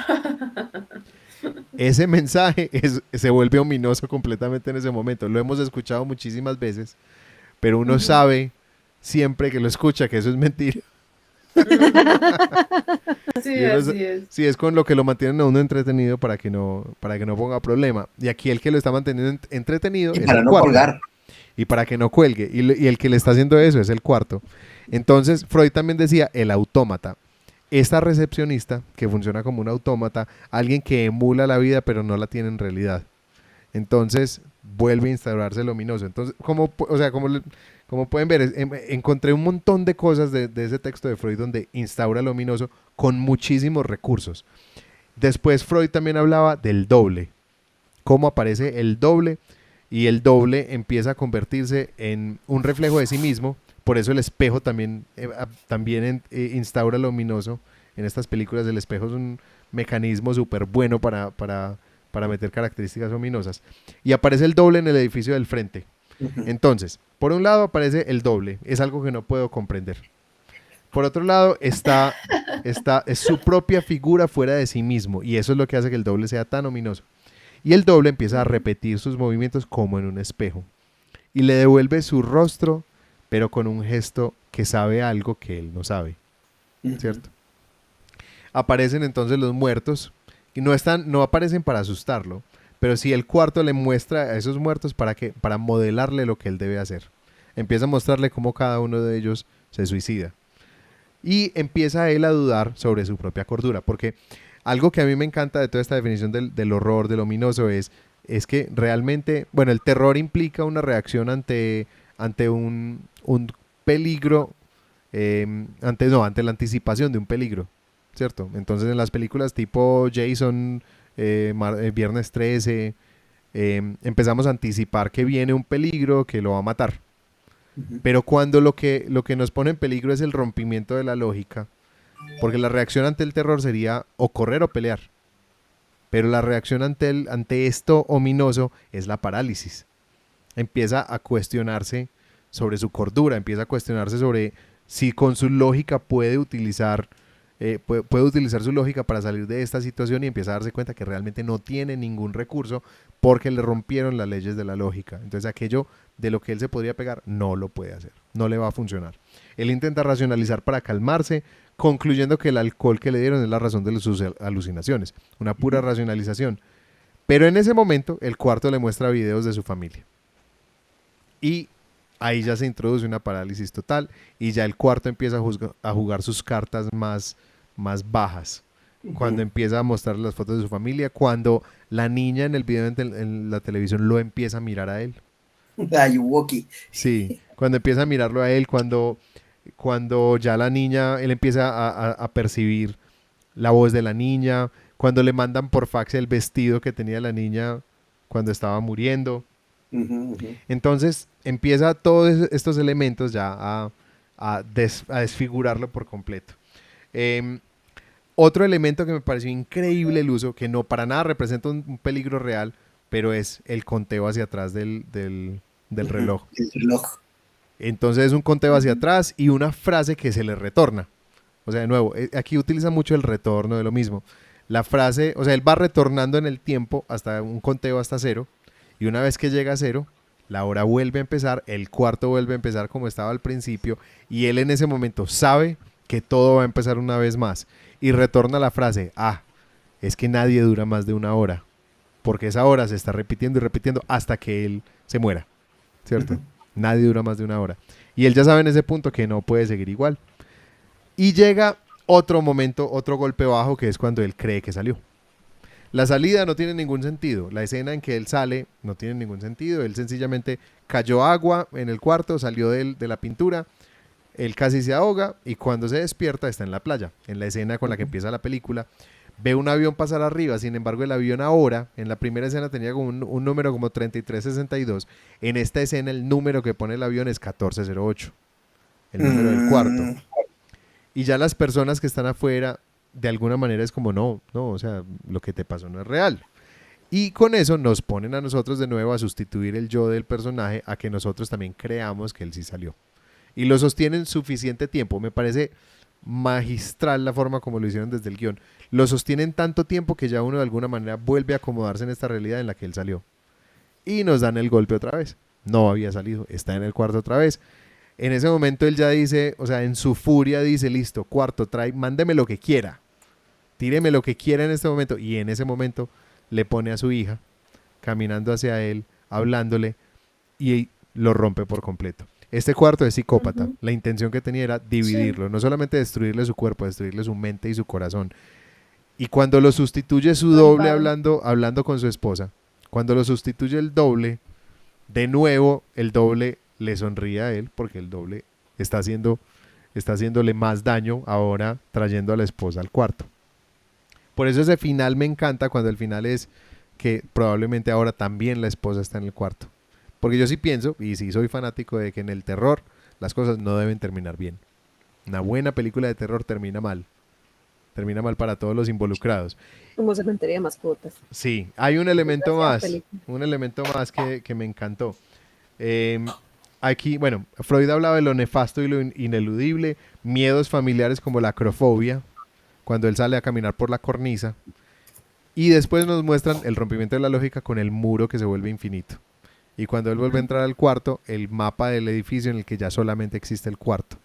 Ese mensaje se vuelve ominoso completamente en ese momento. Lo hemos escuchado muchísimas veces, pero uno sabe siempre que lo escucha que eso es mentira. Así es. Sí, es con lo que lo mantienen a uno entretenido para que no ponga problema. Y aquí el que lo está manteniendo entretenido y es para el no cuarto. colgar. Y para que no cuelgue. Y el que le está haciendo eso es el cuarto. Entonces, Freud también decía el autómata. Esta recepcionista, que funciona como un autómata, alguien que emula la vida pero no la tiene en realidad. Entonces, vuelve a instaurarse el ominoso. Entonces, como pueden ver, encontré un montón de cosas de ese texto de Freud donde instaura el ominoso con muchísimos recursos. Después Freud también hablaba del doble, cómo aparece el doble, y el doble empieza a convertirse en un reflejo de sí mismo. Por eso el espejo también instaura lo ominoso. En estas películas el espejo es un mecanismo súper bueno para meter características ominosas. Y aparece el doble en el edificio del frente. Entonces, por un lado aparece el doble, es algo que no puedo comprender. Por otro lado es su propia figura fuera de sí mismo, y eso es lo que hace que el doble sea tan ominoso. Y el doble empieza a repetir sus movimientos como en un espejo, y le devuelve su rostro, pero con un gesto que sabe algo que él no sabe, ¿cierto? Aparecen entonces los muertos, y no aparecen para asustarlo, pero sí el cuarto le muestra a esos muertos para modelarle lo que él debe hacer. Empieza a mostrarle cómo cada uno de ellos se suicida. Y empieza él a dudar sobre su propia cordura, porque algo que a mí me encanta de toda esta definición del horror, del ominoso, es que realmente, bueno, el terror implica una reacción ante un peligro, ante la anticipación de un peligro, ¿cierto? Entonces en las películas tipo Jason, Viernes 13, empezamos a anticipar que viene un peligro que lo va a matar. Pero cuando lo que nos pone en peligro es el rompimiento de la lógica, porque la reacción ante el terror sería o correr o pelear, pero la reacción ante esto ominoso es la parálisis. Empieza a cuestionarse sobre su cordura, empieza a cuestionarse sobre si con su lógica puede utilizar puede utilizar su lógica para salir de esta situación y empieza a darse cuenta que realmente no tiene ningún recurso porque le rompieron las leyes de la lógica. Entonces aquello de lo que él se podría pegar no lo puede hacer, no le va a funcionar. Él intenta racionalizar para calmarse, concluyendo que el alcohol que le dieron es la razón de sus alucinaciones, una pura racionalización. Pero en ese momento el cuarto le muestra videos de su familia. Y ahí ya se introduce una parálisis total y ya el cuarto empieza a jugar sus cartas más bajas. Cuando empieza a mostrar las fotos de su familia, cuando la niña en el video en la televisión lo empieza a mirar a él. Ayuwoki. Sí, cuando empieza a mirarlo a él, cuando ya la niña, él empieza a percibir la voz de la niña, cuando le mandan por fax el vestido que tenía la niña cuando estaba muriendo. Entonces empieza todos estos elementos ya a desfigurarlo por completo. Otro elemento que me pareció increíble el uso, que no para nada representa un peligro real, pero es el conteo hacia atrás del reloj. El reloj. Entonces es un conteo hacia atrás y una frase que se le retorna. O sea, de nuevo, aquí utiliza mucho el retorno de lo mismo. La frase, o sea, él va retornando en el tiempo hasta un conteo hasta 0, y una vez que llega a 0, la hora vuelve a empezar, el cuarto vuelve a empezar como estaba al principio, y él en ese momento sabe que todo va a empezar una vez más. Y retorna la frase, es que nadie dura más de una hora, porque esa hora se está repitiendo y repitiendo hasta que él se muera, ¿cierto? Nadie dura más de una hora. Y él ya sabe en ese punto que no puede seguir igual. Y llega otro momento, otro golpe bajo, que es cuando él cree que salió. La salida no tiene ningún sentido. La escena en que él sale no tiene ningún sentido. Él sencillamente cayó agua en el cuarto, salió de la pintura, él casi se ahoga y cuando se despierta está en la playa. En la escena con la que empieza la película, ve un avión pasar arriba. Sin embargo, el avión ahora, en la primera escena tenía como un número como 3362. En esta escena el número que pone el avión es 1408, el número del cuarto. Y ya las personas que están afuera, de alguna manera es como, no, o sea, lo que te pasó no es real. Y con eso nos ponen a nosotros de nuevo a sustituir el yo del personaje, a que nosotros también creamos que él sí salió. Y lo sostienen suficiente tiempo. Me parece magistral la forma como lo hicieron desde el guión. Lo sostienen tanto tiempo que ya uno de alguna manera vuelve a acomodarse en esta realidad en la que él salió. Y nos dan el golpe otra vez. No había salido, está en el cuarto otra vez. En ese momento él ya dice, o sea, en su furia dice, listo, cuarto, mándeme lo que quiera. Tíreme lo que quiera en este momento. Y en ese momento le pone a su hija, caminando hacia él, hablándole, y lo rompe por completo. Este cuarto es psicópata. La intención que tenía era dividirlo, no solamente destruirle su cuerpo, destruirle su mente y su corazón. Y cuando lo sustituye su doble hablando con su esposa, cuando lo sustituye el doble, de nuevo el doble le sonríe a él, porque el doble está haciéndole más daño ahora, trayendo a la esposa al cuarto. Por eso ese final me encanta, cuando el final es que probablemente ahora también la esposa está en el cuarto. Porque yo sí pienso, y sí soy fanático de que en el terror las cosas no deben terminar bien. Una buena película de terror termina mal para todos los involucrados. Como Cementerio de Mascotas. Sí, hay un elemento más que me encantó. Aquí, bueno, Freud hablaba de lo nefasto y lo ineludible, miedos familiares como la acrofobia, cuando él sale a caminar por la cornisa, y después nos muestran el rompimiento de la lógica con el muro que se vuelve infinito. Y cuando él vuelve a entrar al cuarto, el mapa del edificio en el que ya solamente existe el cuarto.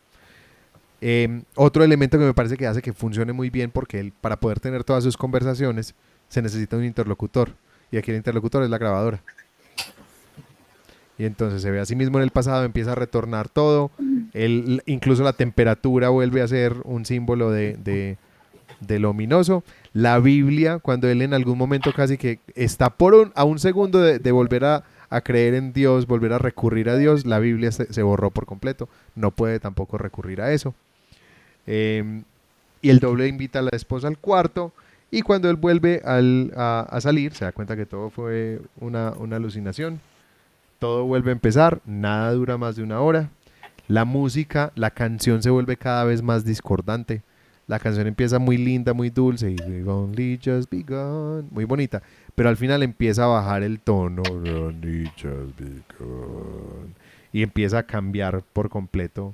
Otro elemento que me parece que hace que funcione muy bien, porque él, para poder tener todas sus conversaciones, se necesita un interlocutor. Y aquí el interlocutor es la grabadora. Y entonces se ve a sí mismo en el pasado, empieza a retornar todo. Incluso la temperatura vuelve a ser un símbolo de lo ominoso. La Biblia, cuando él en algún momento casi que está a un segundo de volver a creer en Dios, volver a recurrir a Dios, la Biblia se borró por completo. No puede tampoco recurrir a eso. Y el doble invita a la esposa al cuarto, y cuando él vuelve a salir, se da cuenta que todo fue una alucinación. Todo vuelve a empezar, nada dura más de una hora. La música, la canción se vuelve cada vez más discordante. La canción empieza muy linda, muy dulce, y We've only just begun, muy bonita, pero al final empieza a bajar el tono, only just begun, y empieza a cambiar por completo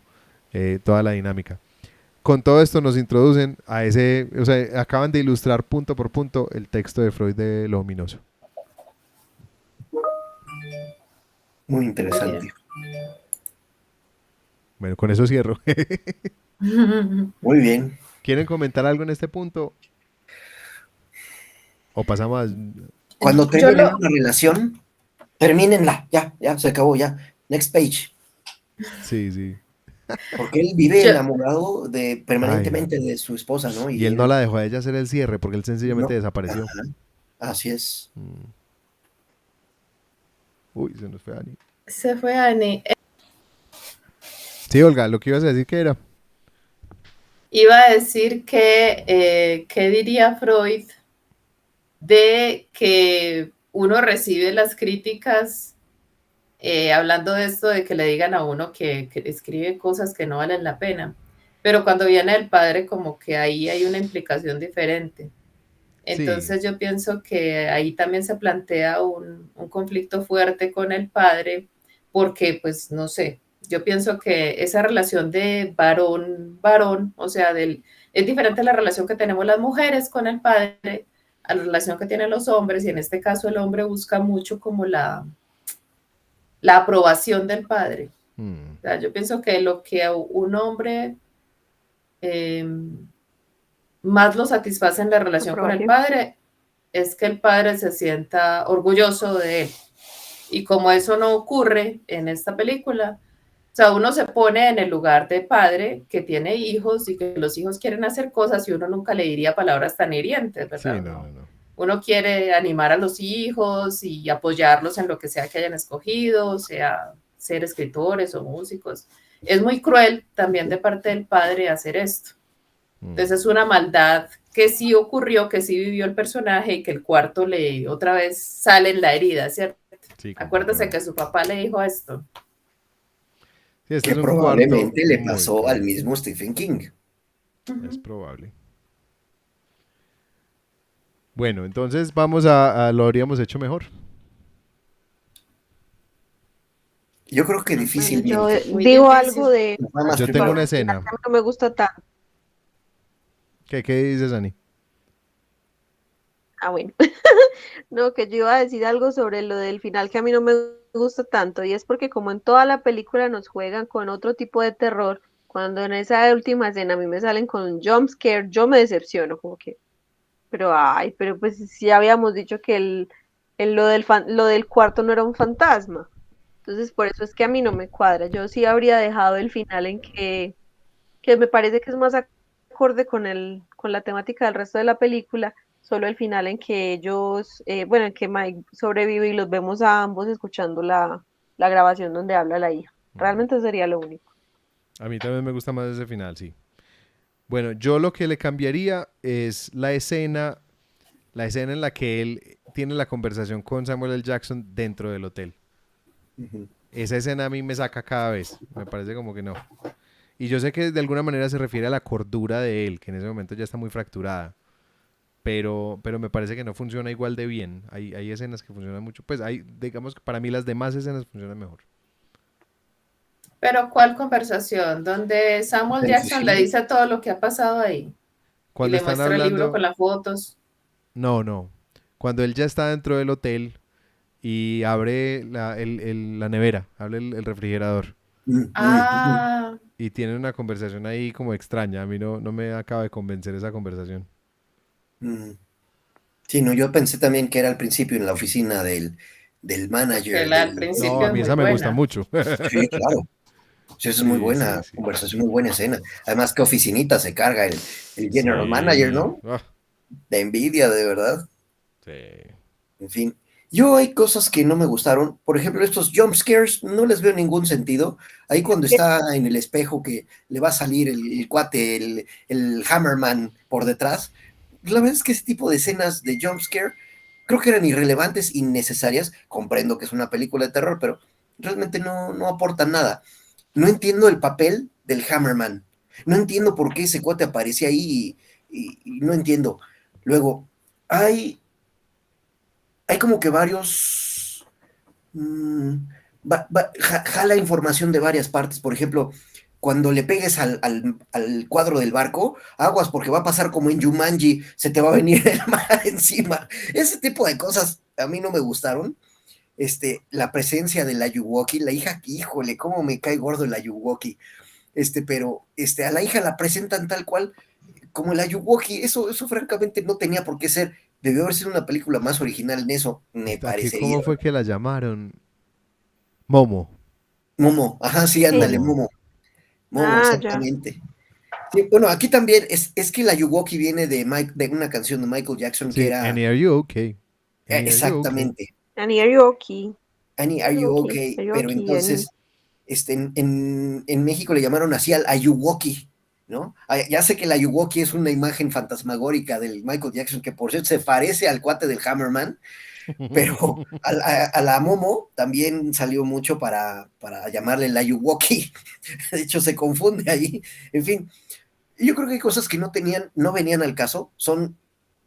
toda la dinámica. con todo esto nos introducen a ese, o sea, acaban de ilustrar punto por punto el texto de Freud de lo ominoso. Muy Muy interesante. Bueno, con eso cierro. bien. Muy bien. ¿Quieren comentar algo en este punto? ¿O pasamos a... Cuando Yo terminen lo, una relación, termínenla. Ya, ya, se acabó, ya. Next page. Sí, sí. Porque él vive yo, enamorado Ay, permanentemente de su esposa, ¿no? y Y él no él la dejó a ella hacer el cierre porque él sencillamente no. desapareció. Ajá, así es. Mm. Uy, se nos fue Ani. se fue Annie. Sí, Olga, lo que ibas a decir que era. Iba a decir que, ¿qué diría Freud de que uno recibe las críticas, hablando de esto de que le digan a uno que escribe cosas que no valen la pena? Pero cuando viene el padre, como que ahí hay una implicación diferente. Sí, Entonces yo pienso que ahí también se plantea un conflicto fuerte con el padre, porque pues no sé, yo pienso que esa relación de varón, o sea, es diferente a la relación que tenemos las mujeres con el padre, a la relación que tienen los hombres, y en este caso el hombre busca mucho como la aprobación del padre. mm, O sea, yo pienso que lo que a un hombre eh, más lo satisface en la relación con el Aprobación. padre es que el padre se sienta orgulloso de él. Y como eso no ocurre en esta película, o sea, uno se pone en el lugar de padre que tiene hijos y que los hijos quieren hacer cosas y uno nunca le diría palabras tan hirientes, sí, ¿verdad? no, No. no, no. Uno quiere animar a los hijos y apoyarlos en lo que sea que hayan escogido, sea ser escritores o músicos. Es muy cruel también de parte del padre hacer esto. Mm, Entonces es una maldad que sí ocurrió, que sí vivió el personaje y que el cuarto le otra vez sale en la herida, ¿cierto? sí, Acuérdese completamente. que su papá le dijo esto. Sí, este Que es un cuarto probablemente le muy pasó al cruel. mismo Stephen King. Es probable. Bueno, entonces vamos a lo habríamos hecho mejor. Yo creo que Bueno, yo difícilmente. Muy digo algo difícil. de Nada más Yo que tengo lo una del mejor. final escena. que a mí no me gusta tanto. ¿Qué dices, Ani? Ah, bueno. No, que yo iba a decir algo sobre lo del final que a mí no me gusta tanto, y es porque como en toda la película nos juegan con otro tipo de terror, cuando en esa última escena a mí me salen con un jump scare, yo me decepciono, como que, pero ay, pero pues sí habíamos dicho que lo del cuarto no era un fantasma. Entonces por eso es que a mí no me cuadra. Yo sí habría dejado el final en que me parece que es más acorde con la temática del resto de la película, solo el final en que ellos, bueno, en que Mike sobrevive y los vemos a ambos escuchando la grabación donde habla la hija. Realmente sería lo único. A mí también me gusta más ese final, sí. Bueno, yo lo que le cambiaría es la escena en la que él tiene la conversación con Samuel L. Jackson dentro del hotel. Ujú. Esa escena a mí me saca cada vez. Me parece como que no. Y yo sé que de alguna manera se refiere a la cordura de él, que en ese momento ya está muy fracturada. Pero me parece que no funciona igual de bien. Hay escenas que funcionan mucho. Pues hay, digamos que para mí las demás escenas funcionan mejor. Pero ¿cuál conversación? Donde Samuel En Jackson le suicidio. dice todo lo que ha pasado ahí y Cuando le están muestra el libro con hablando, las fotos. no, no. Cuando él ya está dentro del hotel y abre la nevera, abre el refrigerador Ujú. Ah, y tienen una conversación ahí como extraña. A mí no me acaba de convencer esa conversación. Mm. Sí, no, yo pensé también que era al principio en la oficina del porque manager, la al No, principio a es mí muy esa me gusta buena. mucho. Sí, claro. Sí, esa es muy Sí, sí, buena sí. conversación, muy buena escena. Además, qué oficinita se carga el general manager, Sí. ¿no? De envidia, de verdad. Sí. En fin. Yo hay cosas que no me gustaron. Por ejemplo, estos jump scares no les veo ningún sentido. Ahí cuando está en el espejo que le va a salir el cuate, el Hammerman por detrás. La verdad es que ese tipo de escenas de jump scare creo que eran irrelevantes, innecesarias. Comprendo que es una película de terror, pero realmente no aportan nada. No entiendo el papel del Hammerman. No entiendo por qué ese cuate aparecía ahí y no entiendo. Luego, hay como que varios, jala información de varias partes. Por ejemplo, cuando le pegues al cuadro del barco, aguas porque va a pasar como en Jumanji, se te va a venir el mar encima. Ese tipo de cosas a mí no me gustaron. La presencia de la Ayuwoki, la hija, híjole, cómo me cae gordo el Ayuwoki. Pero a la hija la presentan tal cual como el Ayuwoki. Eso francamente no tenía por qué ser. Debió haber sido una película más original en eso, me Aquí, parecería. ¿cómo fue que la llamaron? Momo. Momo, ajá, sí, ándale, Momo. Momo, Ya. exactamente. Sí, bueno, aquí también es que la Ayuwoki viene de una canción de Michael Jackson que Sí, era Annie, are you okay? Annie, are you okay? exactamente, Annie, are you okay? Annie, are you okay? Are you Pero okay, Annie? entonces, en México le llamaron así al Ayuwoki, ¿no? Ya sé que el Ayuwoki es una imagen fantasmagórica del Michael Jackson, que por cierto se parece al cuate del Hammerman, pero a la Momo también salió mucho para llamarle el Ayuwoki. De hecho, se confunde ahí. En fin, yo creo que hay cosas que no venían al caso, son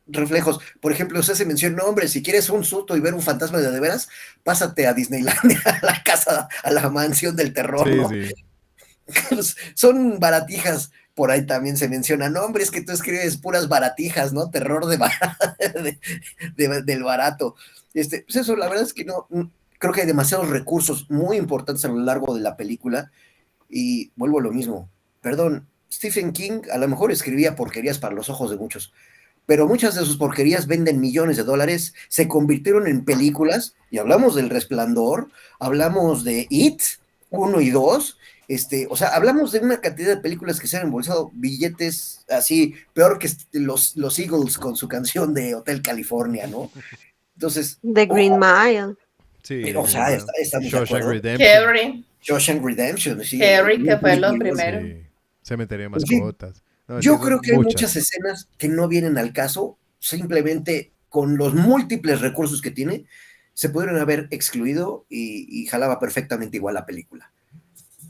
reflejos. Por ejemplo, usted se menciona, no, hombre, si quieres un susto y ver un fantasma de veras, pásate a Disneylandia, a la casa, a la mansión del terror, Sí, ¿no? sí. Son baratijas. Por ahí también se menciona, no, hombre, es que tú escribes puras baratijas, ¿no? Terror del barato. Pues eso, la verdad es que no, creo que hay demasiados recursos muy importantes a lo largo de la película. Y vuelvo a lo mismo. Perdón, Stephen King a lo mejor escribía porquerías para los ojos de muchos, pero muchas de sus porquerías venden millones de dólares, se convirtieron en películas, y hablamos del Resplandor, hablamos de It 1 y 2, o sea, hablamos de una cantidad de películas que se han embolsado billetes así, peor que los Eagles con su canción de Hotel California, ¿no? Entonces, The Green Mile. Sí, o sea, estamos de Shawshank acuerdo. Redemption. Carrie, Shawshank Redemption, sí. que fue lo primero. Sí. Cementerio de En fin, mascotas. No, es que yo son creo que hay muchas muchas. escenas que no vienen al caso, simplemente con los múltiples recursos que tiene, se pudieron haber excluido y jalaba perfectamente igual la película.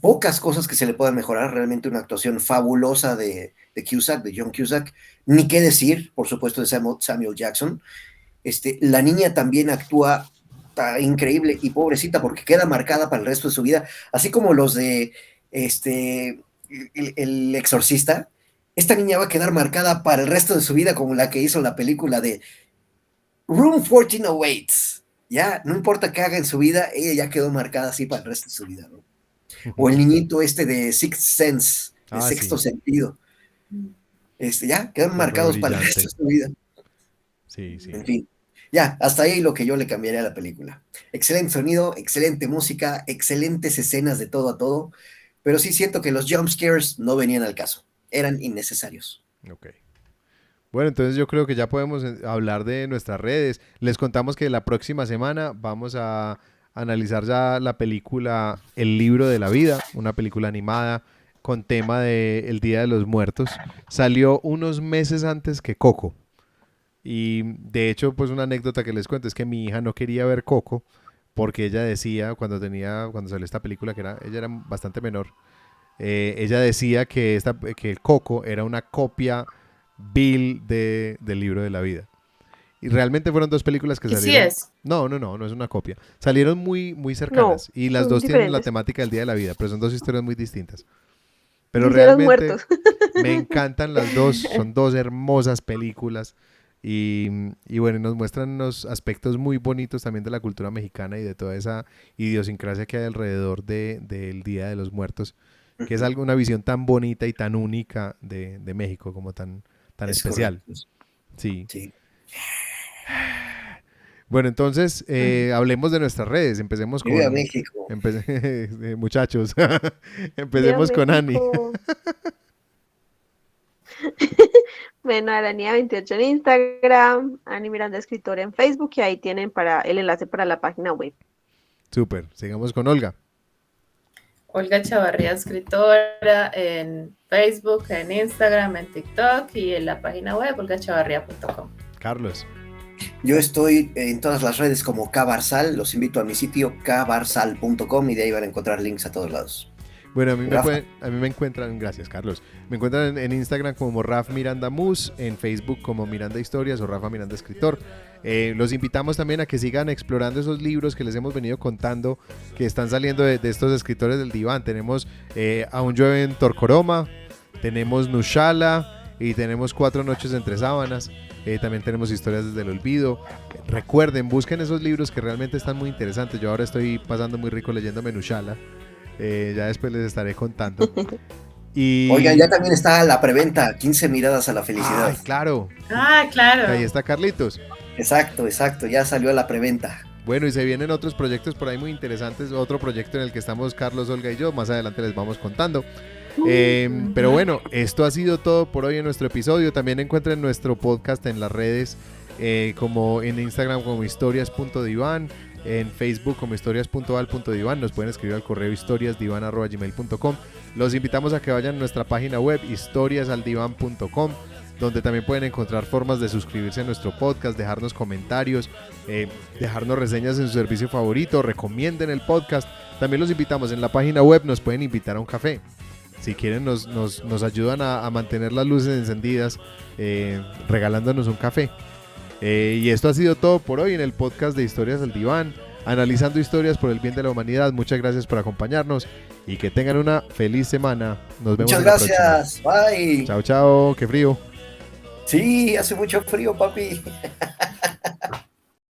Pocas cosas que se le puedan mejorar, realmente una actuación fabulosa de Cusack, de John Cusack, ni qué decir, por supuesto, de Samuel Jackson. La niña también actúa increíble y pobrecita porque queda marcada para el resto de su vida, así como los de el exorcista. Esta niña va a quedar marcada para el resto de su vida como la que hizo la película de Room 1408. Ya, no importa qué haga en su vida, ella ya quedó marcada así para el resto de su vida, ¿no? O el niñito de Sixth Sense, de Sexto Sí. Sentido. Ya, quedan Fue marcados para el brillante. resto de su vida. Sí, sí. En fin, ya, hasta ahí lo que yo le cambiaría a la película. Excelente sonido, excelente música, excelentes escenas de todo a todo, pero sí siento que los jump scares no venían al caso, eran innecesarios. Ok. Bueno, entonces yo creo que ya podemos hablar de nuestras redes. Les contamos que la próxima semana vamos a analizar ya la película El libro de la vida, una película animada con tema de El Día de los Muertos. Salió unos meses antes que Coco. Y de hecho, pues una anécdota que les cuento es que mi hija no quería ver Coco porque ella decía, cuando salió esta película, ella era bastante menor, ella decía que el Coco era una copia vil del libro de la vida. Y realmente fueron dos películas que Y sí salieron. es. No es una copia. Salieron muy, muy cercanas. Y las son dos tienen la diferentes. temática del Día de la Vida, pero son dos historias muy distintas. Pero De los realmente muertos. me encantan las dos. Son dos hermosas películas. Y bueno, nos muestran unos aspectos muy bonitos también de la cultura mexicana y de toda esa idiosincrasia que hay alrededor del Día de los Muertos, que es una visión tan bonita y tan única de México, como tan Es especial. correcto. Sí. Sí. Bueno, entonces hablemos de nuestras redes. Empecemos Viva con... México. muchachos, empecemos Viva con Ani. México. Bueno, Aranía28 en Instagram, Ani Miranda Escritora en Facebook, y ahí tienen el enlace para la página web. Súper, sigamos con Olga. Olga Chavarría, escritora en Facebook, en Instagram, en TikTok y en la página web olgachavarría.com. Carlos. Yo estoy en todas las redes como Kbarsal, los invito a mi sitio kbarsal.com y de ahí van a encontrar links a todos lados. Bueno, a mí Rafa. me encuentran, gracias Carlos, me encuentran en Instagram como Raf Miranda Mus, en Facebook como Miranda Historias o Rafa Miranda Escritor. Los invitamos también a que sigan explorando esos libros que les hemos venido contando que están saliendo de estos escritores del diván. Tenemos Aún llueve en Torcoroma, tenemos Nushala y tenemos 4 noches entre sábanas. También tenemos Historias desde el olvido. Recuerden, busquen esos libros que realmente están muy interesantes. Yo ahora estoy pasando muy rico leyéndome Nushala. Ya después les estaré contando. Y... Oigan, ya también está la preventa, 15 miradas a la felicidad. Ay, claro. Claro. Ahí está Carlitos. Exacto, ya salió a la preventa. Bueno, y se vienen otros proyectos por ahí muy interesantes. Otro proyecto en el que estamos Carlos, Olga y yo. Más adelante les vamos contando. Pero bueno, esto ha sido todo por hoy en nuestro episodio. También encuentren nuestro podcast en las redes, como en Instagram como historias.divan, en Facebook como historias.val.divan. Nos pueden escribir al correo historiasdivan@gmail.com. Los invitamos a que vayan a nuestra página web historiasaldivan.com, donde también pueden encontrar formas de suscribirse a nuestro podcast, dejarnos comentarios, dejarnos reseñas en su servicio favorito, recomienden el podcast. También los invitamos en la página web, nos pueden invitar a un café. Si quieren nos ayudan a mantener las luces encendidas, regalándonos un café. Y esto ha sido todo por hoy en el podcast de Historias al Diván, analizando historias por el bien de la humanidad. Muchas gracias por acompañarnos y que tengan una feliz semana. Nos vemos Muchas en la gracias, bye. próxima. Chao, qué frío. Sí, hace mucho frío, papi.